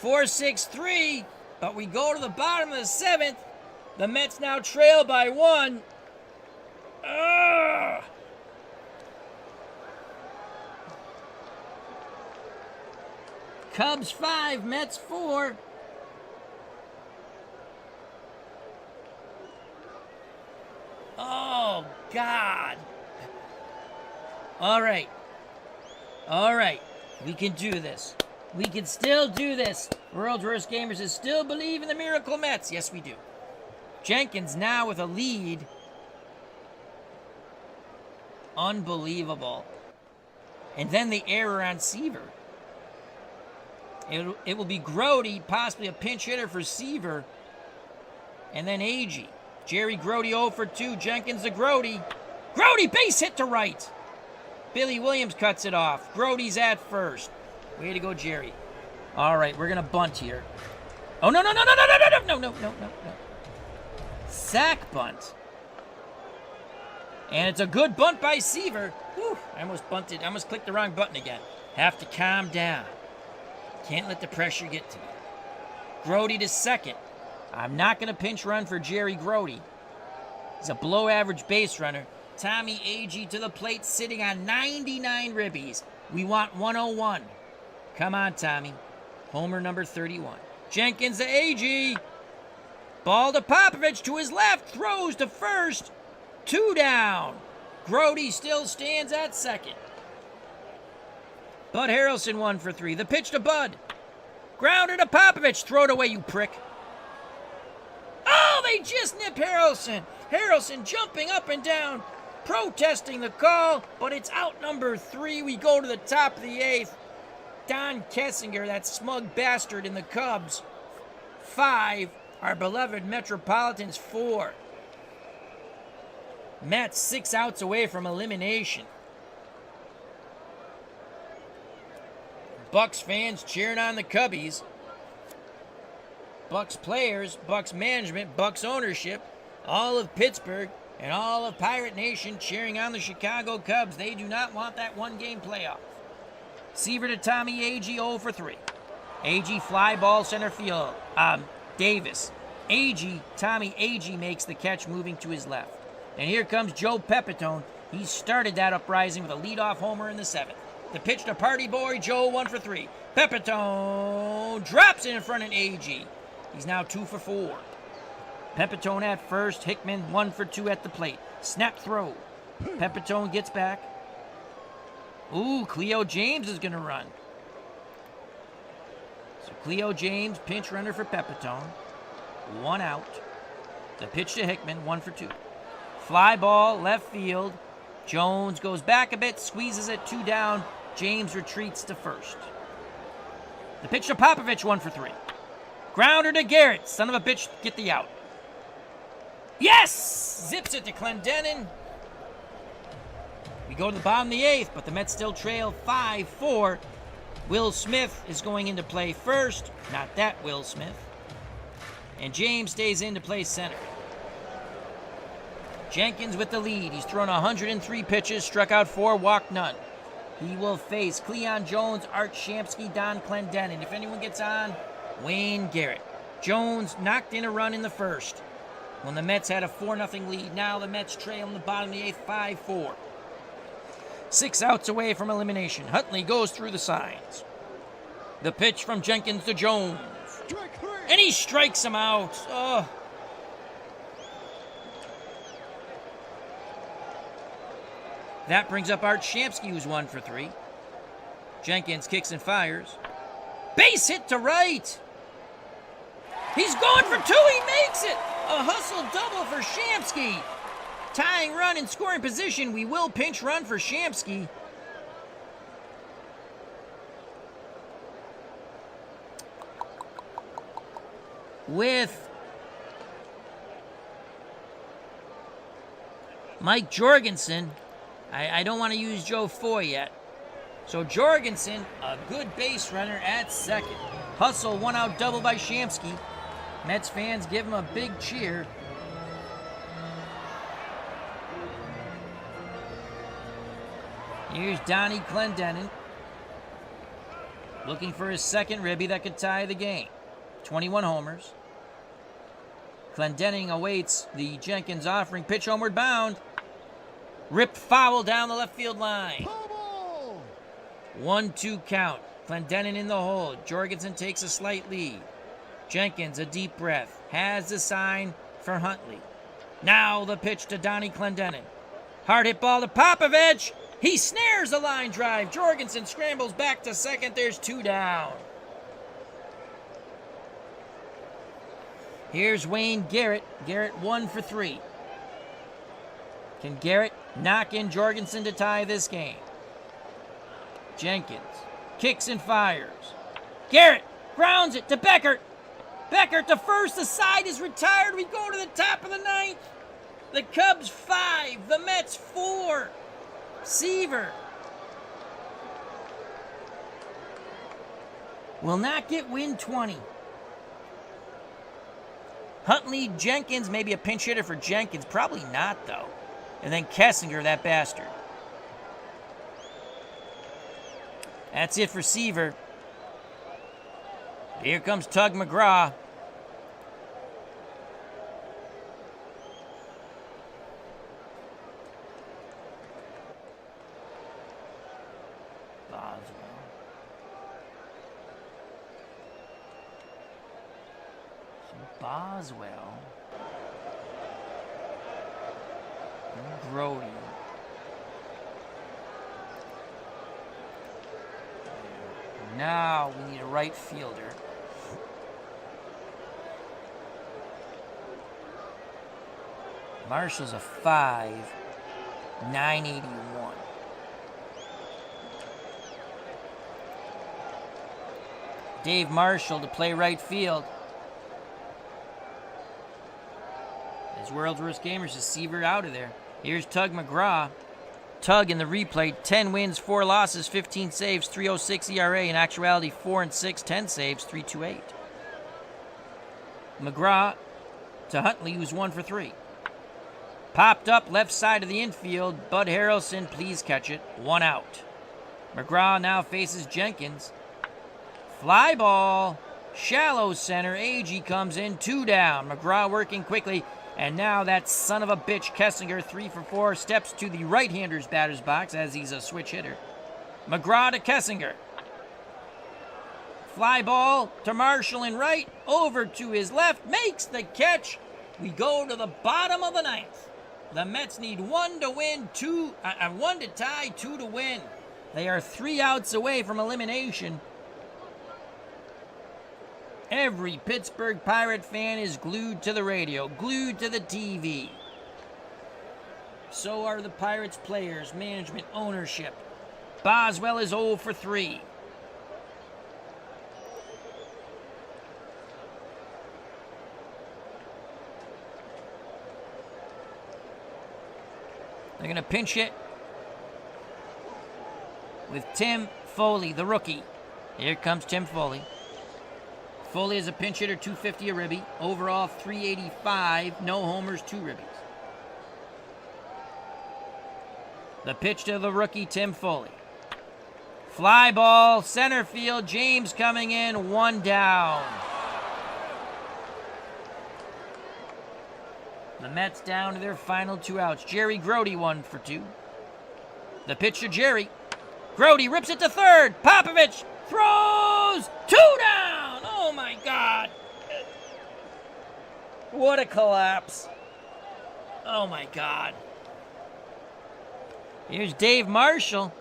4-6-3. But we go to the bottom of the 7th. The Mets now trail by 1. Ugh. Cubs 5, Mets 4. Oh, God. All right. All right. We can do this. We can still do this. World's Worst Gamers is still believe in the Miracle Mets. Yes, we do. Jenkins now with a lead. Unbelievable. And then the error on Seaver. It will be Grody, possibly a pinch hitter for Seaver. And then Agee. Jerry Grody 0 for 2. Jenkins to Grody. Grody, base hit to right. Billy Williams cuts it off. Grody's at first. Way to go, Jerry. All right, we're going to bunt here. Oh, no. Sack bunt. And it's a good bunt by Seaver. Whew, I almost bunted. I almost clicked the wrong button again. Have to calm down. Can't let the pressure get to me. Grody to second. I'm not going to pinch run for Jerry Grody. He's a below-average base runner. Tommy Agee to the plate, sitting on 99 ribbies. We want 101. Come on, Tommy. Homer number 31. Jenkins to Agee. Ball to Popovich to his left. Throws to first. 2 down. Grody still stands at second. Bud Harrelson 1 for 3. The pitch to Bud. Grounder to Popovich. Throw it away, you prick. Oh, they just nipped Harrelson. Harrelson jumping up and down, protesting the call, but it's out number 3. We go to the top of the 8th. Don Kessinger, that smug bastard in the Cubs, 5. Our beloved Metropolitans, 4. Mets 6 outs away from elimination. Bucks fans cheering on the Cubbies. Bucks players, Bucks management, Bucks ownership, all of Pittsburgh, and all of Pirate Nation cheering on the Chicago Cubs. They do not want that one-game playoff. Seaver to Tommy Agee, 0 for 3. Agee fly ball center field. Davis. Tommy Agee makes the catch, moving to his left. And here comes Joe Pepitone. He started that uprising with a leadoff homer in the 7th. The pitch to Party Boy, Joe 1 for 3. Pepitone drops it in front of Agee. He's now 2 for 4. Pepitone at first. Hickman 1 for 2 at the plate. Snap throw. Pepitone gets back. Ooh, Cleo James is going to run. So Cleo James, pinch runner for Pepitone. 1 out. The pitch to Hickman, 1 for 2. Fly ball, left field. Jones goes back a bit, squeezes it, 2 down. James retreats to first. The pitch to Popovich, 1 for 3. Grounder to Garrett. Son of a bitch, get the out. Yes! Zips it to Clendenin. We go to the bottom of the 8th, but the Mets still trail 5-4. Will Smith is going into play first. Not that Will Smith. And James stays in to play center. Jenkins with the lead. He's thrown 103 pitches, struck out 4, walked none. He will face Cleon Jones, Art Shamsky, Don Clendenin. If anyone gets on, Wayne Garrett. Jones knocked in a run in the first when the Mets had a 4-0 lead. Now the Mets trail in the bottom of the 8th, 5-4. 6 outs away from elimination. Huntley goes through the signs. The pitch from Jenkins to Jones. And he strikes him out. Oh. That brings up Art Shamsky, who's 1 for 3. Jenkins kicks and fires. Base hit to right. He's going for 2. He makes it. A hustle double for Shamsky. Tying run in scoring position. We will pinch run for Shamsky. With Mike Jorgensen. I don't want to use Joe Foy yet. So Jorgensen, a good base runner at second. Hustle, 1 out double by Shamsky. Mets fans give him a big cheer. Here's Donnie Clendenin. Looking for his second ribby that could tie the game. 21 homers. Clendenin awaits the Jenkins offering. Pitch homeward bound. Ripped foul down the left field line. 1-2 count. Clendenin in the hole. Jorgensen takes a slight lead. Jenkins, a deep breath. Has the sign for Huntley. Now the pitch to Donnie Clendenin. Hard hit ball to Popovich. He snares the line drive. Jorgensen scrambles back to second. There's 2 down. Here's Wayne Garrett. Garrett 1 for 3. Can Garrett knock in Jorgensen to tie this game? Jenkins kicks and fires. Garrett grounds it to Beckert. Beckert to first. The side is retired. We go to the top of the 9th. The Cubs 5. The Mets 4. Seaver will not get win 20. Huntley, Jenkins, maybe a pinch hitter for Jenkins. Probably not, though. And then Kessinger, that bastard. That's it for Seaver. Here comes Tug McGraw. Boswell. And Grody. Now we need a right fielder. Marshall's a 5, 981. Dave Marshall to play right field. His world's worst gamers is Seaver out of there. Here's Tug McGraw. Tug in the replay, 10 wins, 4 losses, 15 saves, 3.06 ERA. In actuality, 4-6, 10 saves, 3.28. McGraw to Huntley, who's 1 for 3. Popped up left side of the infield. Bud Harrelson, please catch it. 1 out. McGraw now faces Jenkins. Fly ball. Shallow center. Agee comes in. 2 down. McGraw working quickly. And now that son of a bitch, Kessinger, 3 for 4, steps to the right-hander's batter's box as he's a switch hitter. McGraw to Kessinger. Fly ball to Marshall in right, over to his left, makes the catch. We go to the bottom of the 9th. The Mets need 1 to win, 1 to tie, 2 to win. They are 3 outs away from elimination. Every Pittsburgh Pirate fan is glued to the radio, glued to the TV. So are the Pirates players, management, ownership. Boswell is 0 for 3. They're going to pinch it with Tim Foley, the rookie. Here comes Tim Foley. Foley is a pinch hitter, 250 a ribby. Overall, 385. No homers, 2 ribbies. The pitch to the rookie, Tim Foley. Fly ball, center field. James coming in, 1 down. The Mets down to their final 2 outs. Jerry Grody 1 for 2. The pitch to Jerry. Grody rips it to third. Popovich throws. 2 down. Oh my God. What a collapse. Oh my God. Here's Dave Marshall.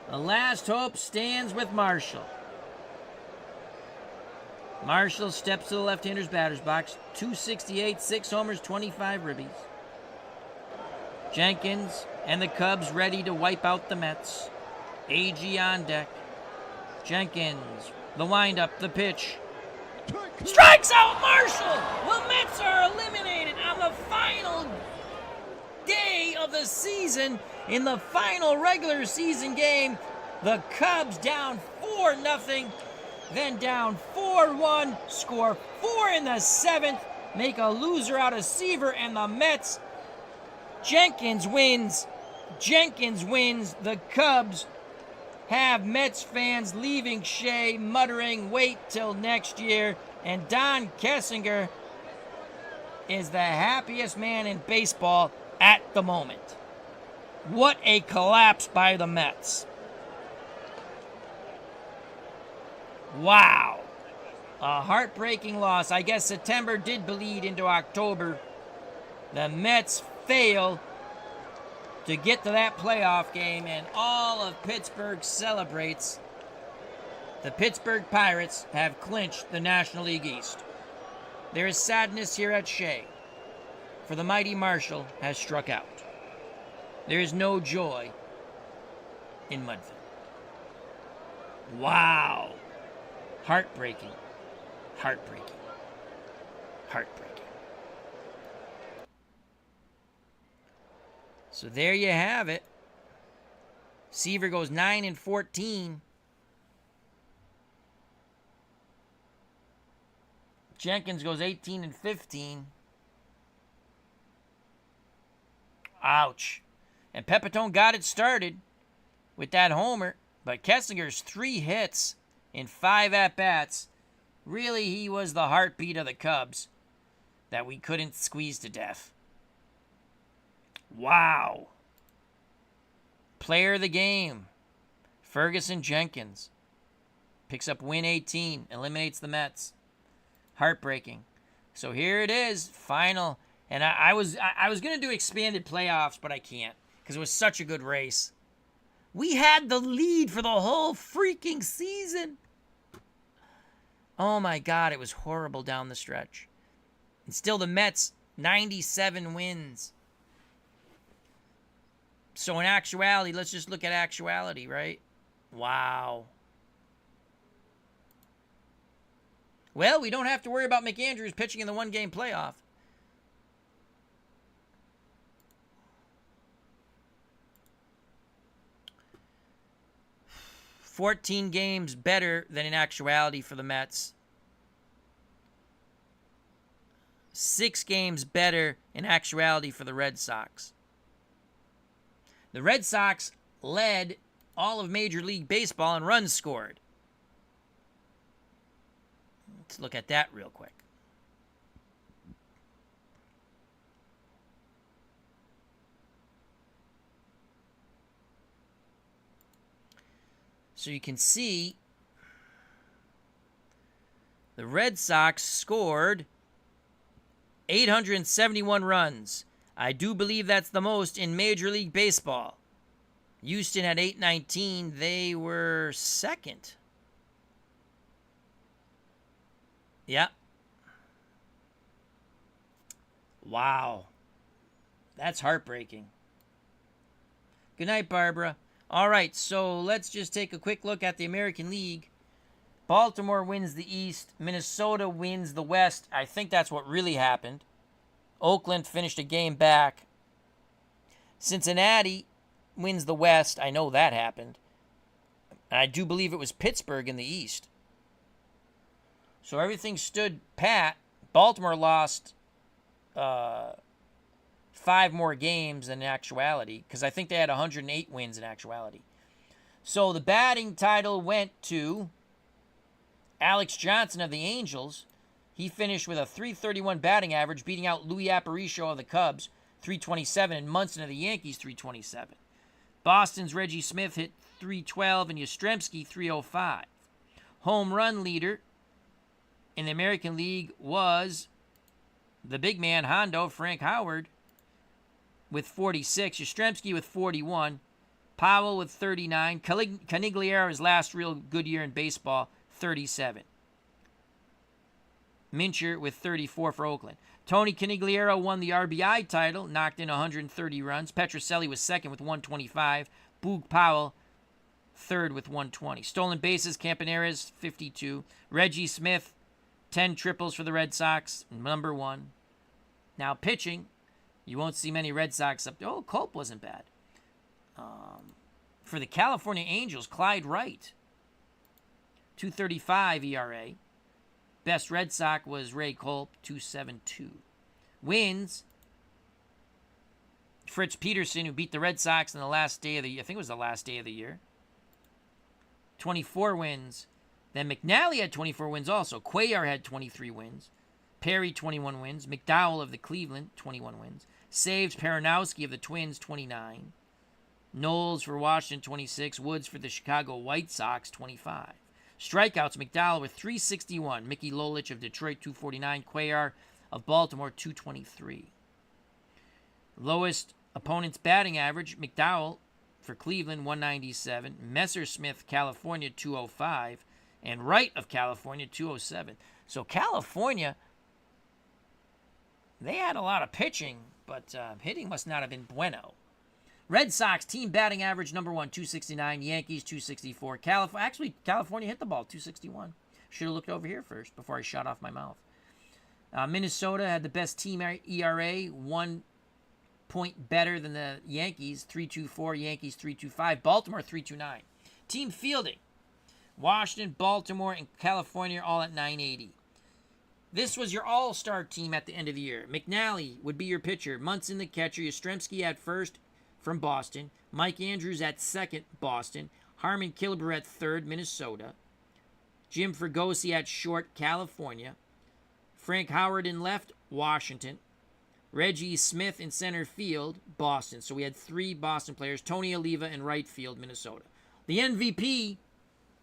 The last hope stands with Marshall. Marshall steps to the left-hander's batter's box. 268, 6 homers, 25 ribbies. Jenkins and the Cubs ready to wipe out the Mets. AG on deck. Jenkins, the windup, the pitch. Strikes out Marshall! The Mets are eliminated on the final day of the season. In the final regular season game, the Cubs down 4-0. Then down 4-1, score 4 in the 7th, make a loser out of Seaver and the Mets. Jenkins wins. The Cubs have Mets fans leaving Shea, muttering, wait till next year. And Don Kessinger is the happiest man in baseball at the moment. What a collapse by the Mets. Wow. A heartbreaking loss. I guess September did bleed into October. The Mets fail to get to that playoff game, and all of Pittsburgh celebrates. The Pittsburgh Pirates have clinched the National League East. There is sadness here at Shea, for the mighty Marshall has struck out. There is no joy in Mudville. Wow. Heartbreaking. So there you have it. Seaver goes 9-14. Jenkins goes 18-15. Ouch. And Pepitone got it started with that homer, but Kessinger's 3 hits in 5 at-bats. Really, he was the heartbeat of the Cubs that we couldn't squeeze to death. Wow. Player of the game, Ferguson Jenkins. Picks up win 18, eliminates the Mets. Heartbreaking. So here it is, final. And I was going to do expanded playoffs, but I can't because it was such a good race. We had the lead for the whole freaking season. Oh my God, it was horrible down the stretch. And still the Mets, 97 wins. So in actuality, let's just look at actuality, right? Wow. Well, we don't have to worry about McAndrews pitching in the one-game playoff. $14 games better than in actuality for the Mets. 6 games better in actuality for the Red Sox. The Red Sox led all of Major League Baseball in runs scored. Let's look at that real quick. So you can see the Red Sox scored 871 runs. I do believe that's the most in Major League Baseball. Houston at 819. They were second. Yeah. Wow. That's heartbreaking. Good night, Barbara. All right, so let's just take a quick look at the American League. Baltimore wins the East. Minnesota wins the West. I think that's what really happened. Oakland finished a game back. Cincinnati wins the West. I know that happened. And I do believe it was Pittsburgh in the East. So everything stood pat. Baltimore lost 5 more games in actuality, because I think they had 108 wins in actuality. So the batting title went to Alex Johnson of the Angels. He finished with a .331 batting average, beating out Louis Aparicio of the Cubs, .327, and Munson of the Yankees, .327. Boston's Reggie Smith hit .312 and Yastrzemski .305. Home run leader in the American League was the big man, Hondo, Frank Howard, with 46. Yastrzemski with 41. Powell with 39. Canigliaro, his last real good year in baseball, 37. Mincher with 34 for Oakland. Tony Canigliaro won the RBI title, knocked in 130 runs. Petrocelli was second with 125. Boog Powell, third with 120. Stolen bases, Campaneris, 52. Reggie Smith, 10 triples for the Red Sox, number 1. Now pitching, you won't see many Red Sox up there. Oh, Culp wasn't bad. For the California Angels, Clyde Wright, 2.35 ERA. Best Red Sox was Ray Culp, 2.72. Wins, Fritz Peterson, who beat the Red Sox in the last day of the year. I think it was the last day of the year. 24 wins. Then McNally had 24 wins also. Cuellar had 23 wins. Perry, 21 wins. McDowell of the Cleveland, 21 wins. Saves, Peronowski of the Twins, 29. Knowles for Washington, 26. Woods for the Chicago White Sox, 25. Strikeouts, McDowell with 361. Mickey Lolich of Detroit, 249. Cuellar of Baltimore, 223. Lowest opponent's batting average, McDowell for Cleveland, 197. Messersmith, California, 205. And Wright of California, 207. So California, they had a lot of pitching, but hitting must not have been bueno. Red Sox team batting average number 1, 269. Yankees, 264. California hit the ball, 261. Should have looked over here first before I shot off my mouth. Minnesota had the best team ERA, 1 point better than the Yankees, 3.24. Yankees, 3.25. Baltimore, 3.29. Team fielding, Washington, Baltimore, and California all at 980. This was your all-star team at the end of the year. McNally would be your pitcher. Munson the catcher. Yastrzemski at first from Boston. Mike Andrews at second, Boston. Harmon Killebrew at third, Minnesota. Jim Fregosi at short, California. Frank Howard in left, Washington. Reggie Smith in center field, Boston. So we had 3 Boston players. Tony Oliva in right field, Minnesota. The MVP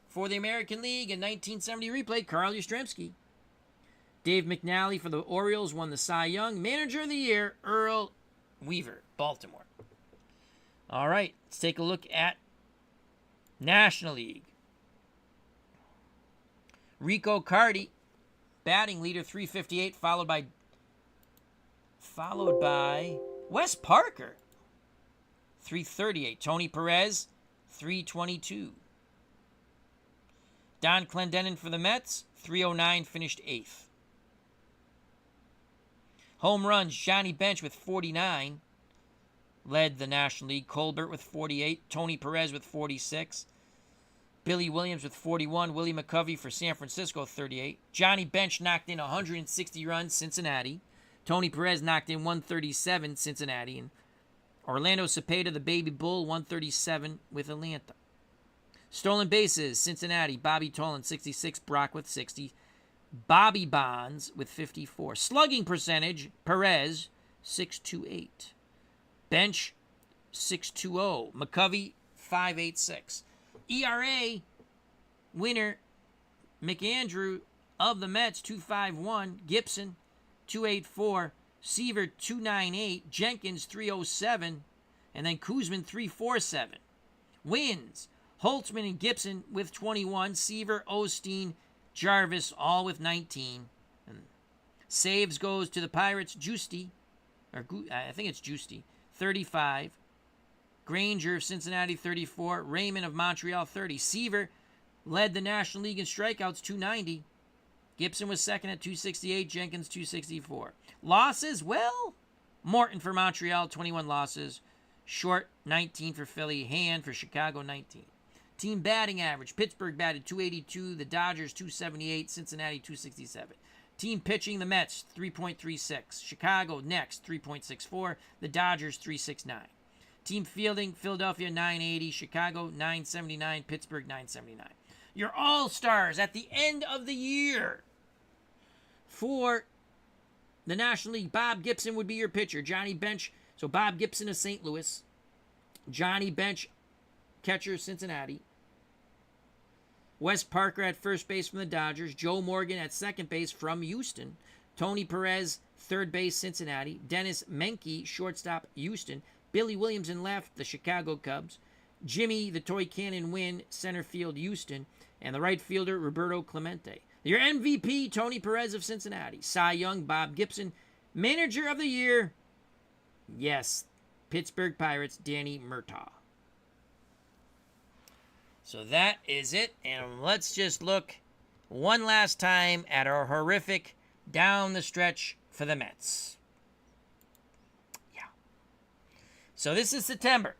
for the American League in 1970 replay, Carl Yastrzemski. Dave McNally for the Orioles won the Cy Young. Manager of the Year, Earl Weaver, Baltimore. All right, let's take a look at National League. Rico Cardi, batting leader, 358, followed by Wes Parker, 338. Tony Perez, 322. Don Clendenin for the Mets, 309, finished 8th. Home runs, Johnny Bench with 49, led the National League. Colbert with 48. Tony Perez with 46. Billy Williams with 41. Willie McCovey for San Francisco, 38. Johnny Bench knocked in 160 runs, Cincinnati. Tony Perez knocked in 137, Cincinnati. And Orlando Cepeda, the baby bull, 137 with Atlanta. Stolen bases, Cincinnati. Bobby Tolan, 66. Brock with 60. Bobby Bonds with 54. Slugging percentage, Perez, 6.28. Bench, 6.20. McCovey, 5.86. ERA, winner, McAndrew of the Mets, 2.51. Gibson, 2.84. Seaver, 2.98. Jenkins, 3.07. And then Kuzman, 3.47. Wins, Holtzman and Gibson with 21. Seaver, Osteen, Jarvis all with 19. And saves goes to the Pirates, Giusti, I think it's Giusti, 35. Granger of Cincinnati, 34. Raymond of Montreal, 30. Seaver led the National League in strikeouts, 290. Gibson was second at 268. Jenkins, 264. Losses, well, Morton for Montreal, 21 losses. Short, 19 for Philly. Hand for Chicago, 19. Team batting average. Pittsburgh batted 282. The Dodgers, 278. Cincinnati, 267. Team pitching, the Mets, 3.36. Chicago, next, 3.64. The Dodgers, 3.69. Team fielding, Philadelphia, 980. Chicago, 979. Pittsburgh, 979. Your all-stars at the end of the year. For the National League, Bob Gibson would be your pitcher. Johnny Bench, so Bob Gibson of St. Louis. Johnny Bench, catcher, Cincinnati. Wes Parker at first base from the Dodgers. Joe Morgan at second base from Houston. Tony Perez, third base, Cincinnati. Dennis Menke, shortstop, Houston. Billy Williams in left, the Chicago Cubs. Jimmy, the Toy Cannon Win, center field, Houston. And the right fielder, Roberto Clemente. Your MVP, Tony Perez of Cincinnati. Cy Young, Bob Gibson. Manager of the year, yes, Pittsburgh Pirates, Danny Murtaugh. So that is it. And let's just look one last time at our horrific down the stretch for the Mets. Yeah. So this is September.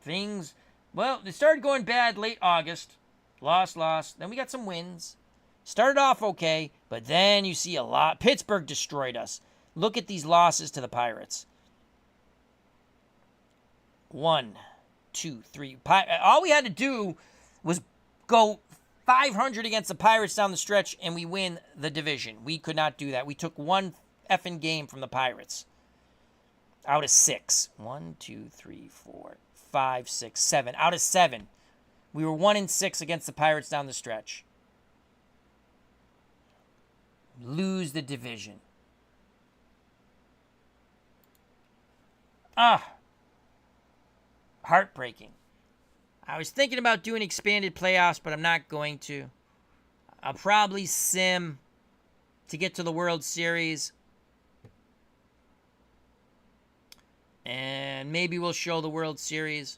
Things, well, they started going bad late August. Lost. Then we got some wins. Started off okay, but then you see a lot. Pittsburgh destroyed us. Look at these losses to the Pirates. 1, 2, 3. All we had to do was go 500 against the Pirates down the stretch, and we win the division. We could not do that. We took one effing game from the Pirates. Out of 6. 1, 2, 3, 4, 5, 6, 7. Out of 7. We were 1-6 against the Pirates down the stretch. Lose the division. Heartbreaking. I was thinking about doing expanded playoffs, but I'm not going to. I'll probably sim to get to the World Series. And maybe we'll show the World Series.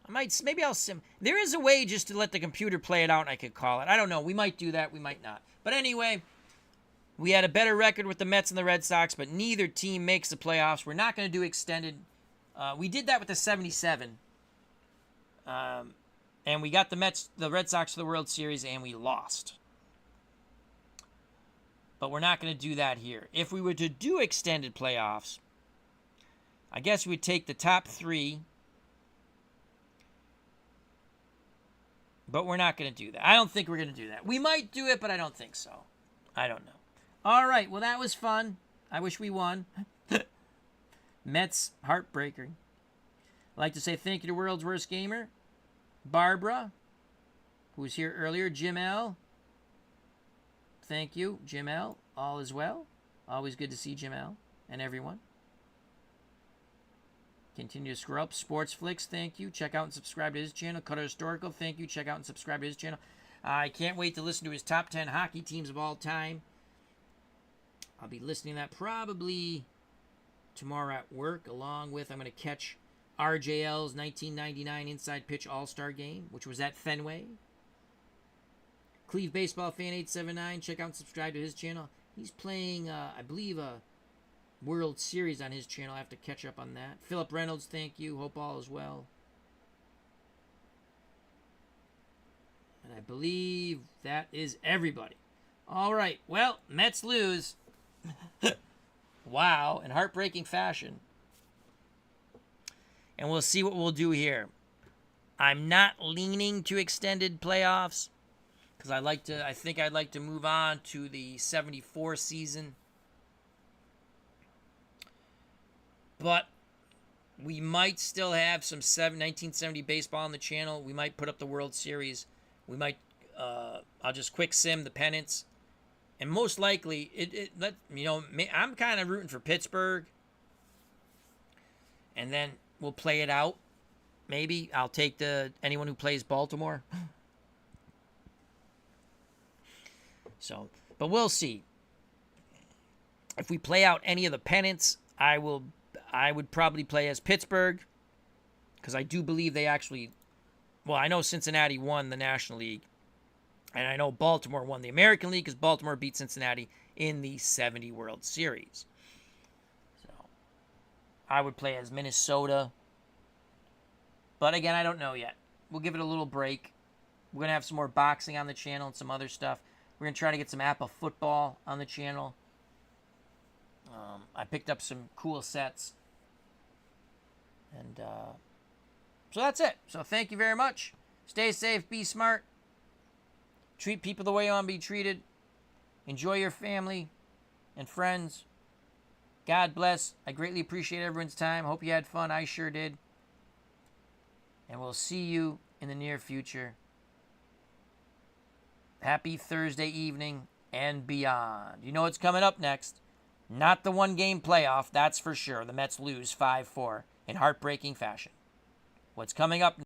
Maybe I'll sim. There is a way just to let the computer play it out and I could call it. I don't know. We might do that. We might not. But anyway, we had a better record with the Mets and the Red Sox, but neither team makes the playoffs. We're not going to do extended. We did that with the 77. And we got the Red Sox to the World Series, and we lost. But we're not going to do that here. If we were to do extended playoffs, I guess we'd take the top 3. But we're not going to do that. I don't think we're going to do that. We might do it, but I don't think so. I don't know. All right. Well, that was fun. I wish we won. Mets, heartbreaker. I'd like to say thank you to World's Worst Gamer. Barbara, who was here earlier. Jim L. Thank you, Jim L. All is well. Always good to see Jim L. and everyone. Continue to scroll up. Sports Flicks, thank you. Check out and subscribe to his channel. Cutter Historical, thank you. Check out and subscribe to his channel. I can't wait to listen to his top 10 hockey teams of all time. I'll be listening to that probably tomorrow at work, along with I'm going to catch RJL's 1999 Inside Pitch All-Star Game, which was at Fenway. Cleve Baseball Fan 879, check out and subscribe to his channel. He's playing, I believe, a World Series on his channel. I have to catch up on that. Philip Reynolds, thank you. Hope all is well. And I believe that is everybody. All right. Well, Mets lose. Wow. In heartbreaking fashion. And we'll see what we'll do here. I'm not leaning to extended playoffs because I think I'd like to move on to the 74 season. But we might still have some 1970 baseball on the channel. We might put up the World Series. We might, I'll just quick sim the pennants. And most likely, I'm kind of rooting for Pittsburgh. And then we'll play it out. Maybe I'll take anyone who plays Baltimore. So, but we'll see. If we play out any of the pennants, I would probably play as Pittsburgh, because I do believe they actually, well, I know Cincinnati won the National League, and I know Baltimore won the American League because Baltimore beat Cincinnati in the 70 World Series. So I would play as Minnesota. But again, I don't know yet. We'll give it a little break. We're going to have some more boxing on the channel and some other stuff. We're going to try to get some Apple football on the channel. I picked up some cool sets. And so that's it. So thank you very much. Stay safe. Be smart. Treat people the way you want to be treated. Enjoy your family and friends. God bless. I greatly appreciate everyone's time. Hope you had fun. I sure did. And we'll see you in the near future. Happy Thursday evening and beyond. You know what's coming up next. Not the one-game playoff, that's for sure. The Mets lose 5-4 in heartbreaking fashion. What's coming up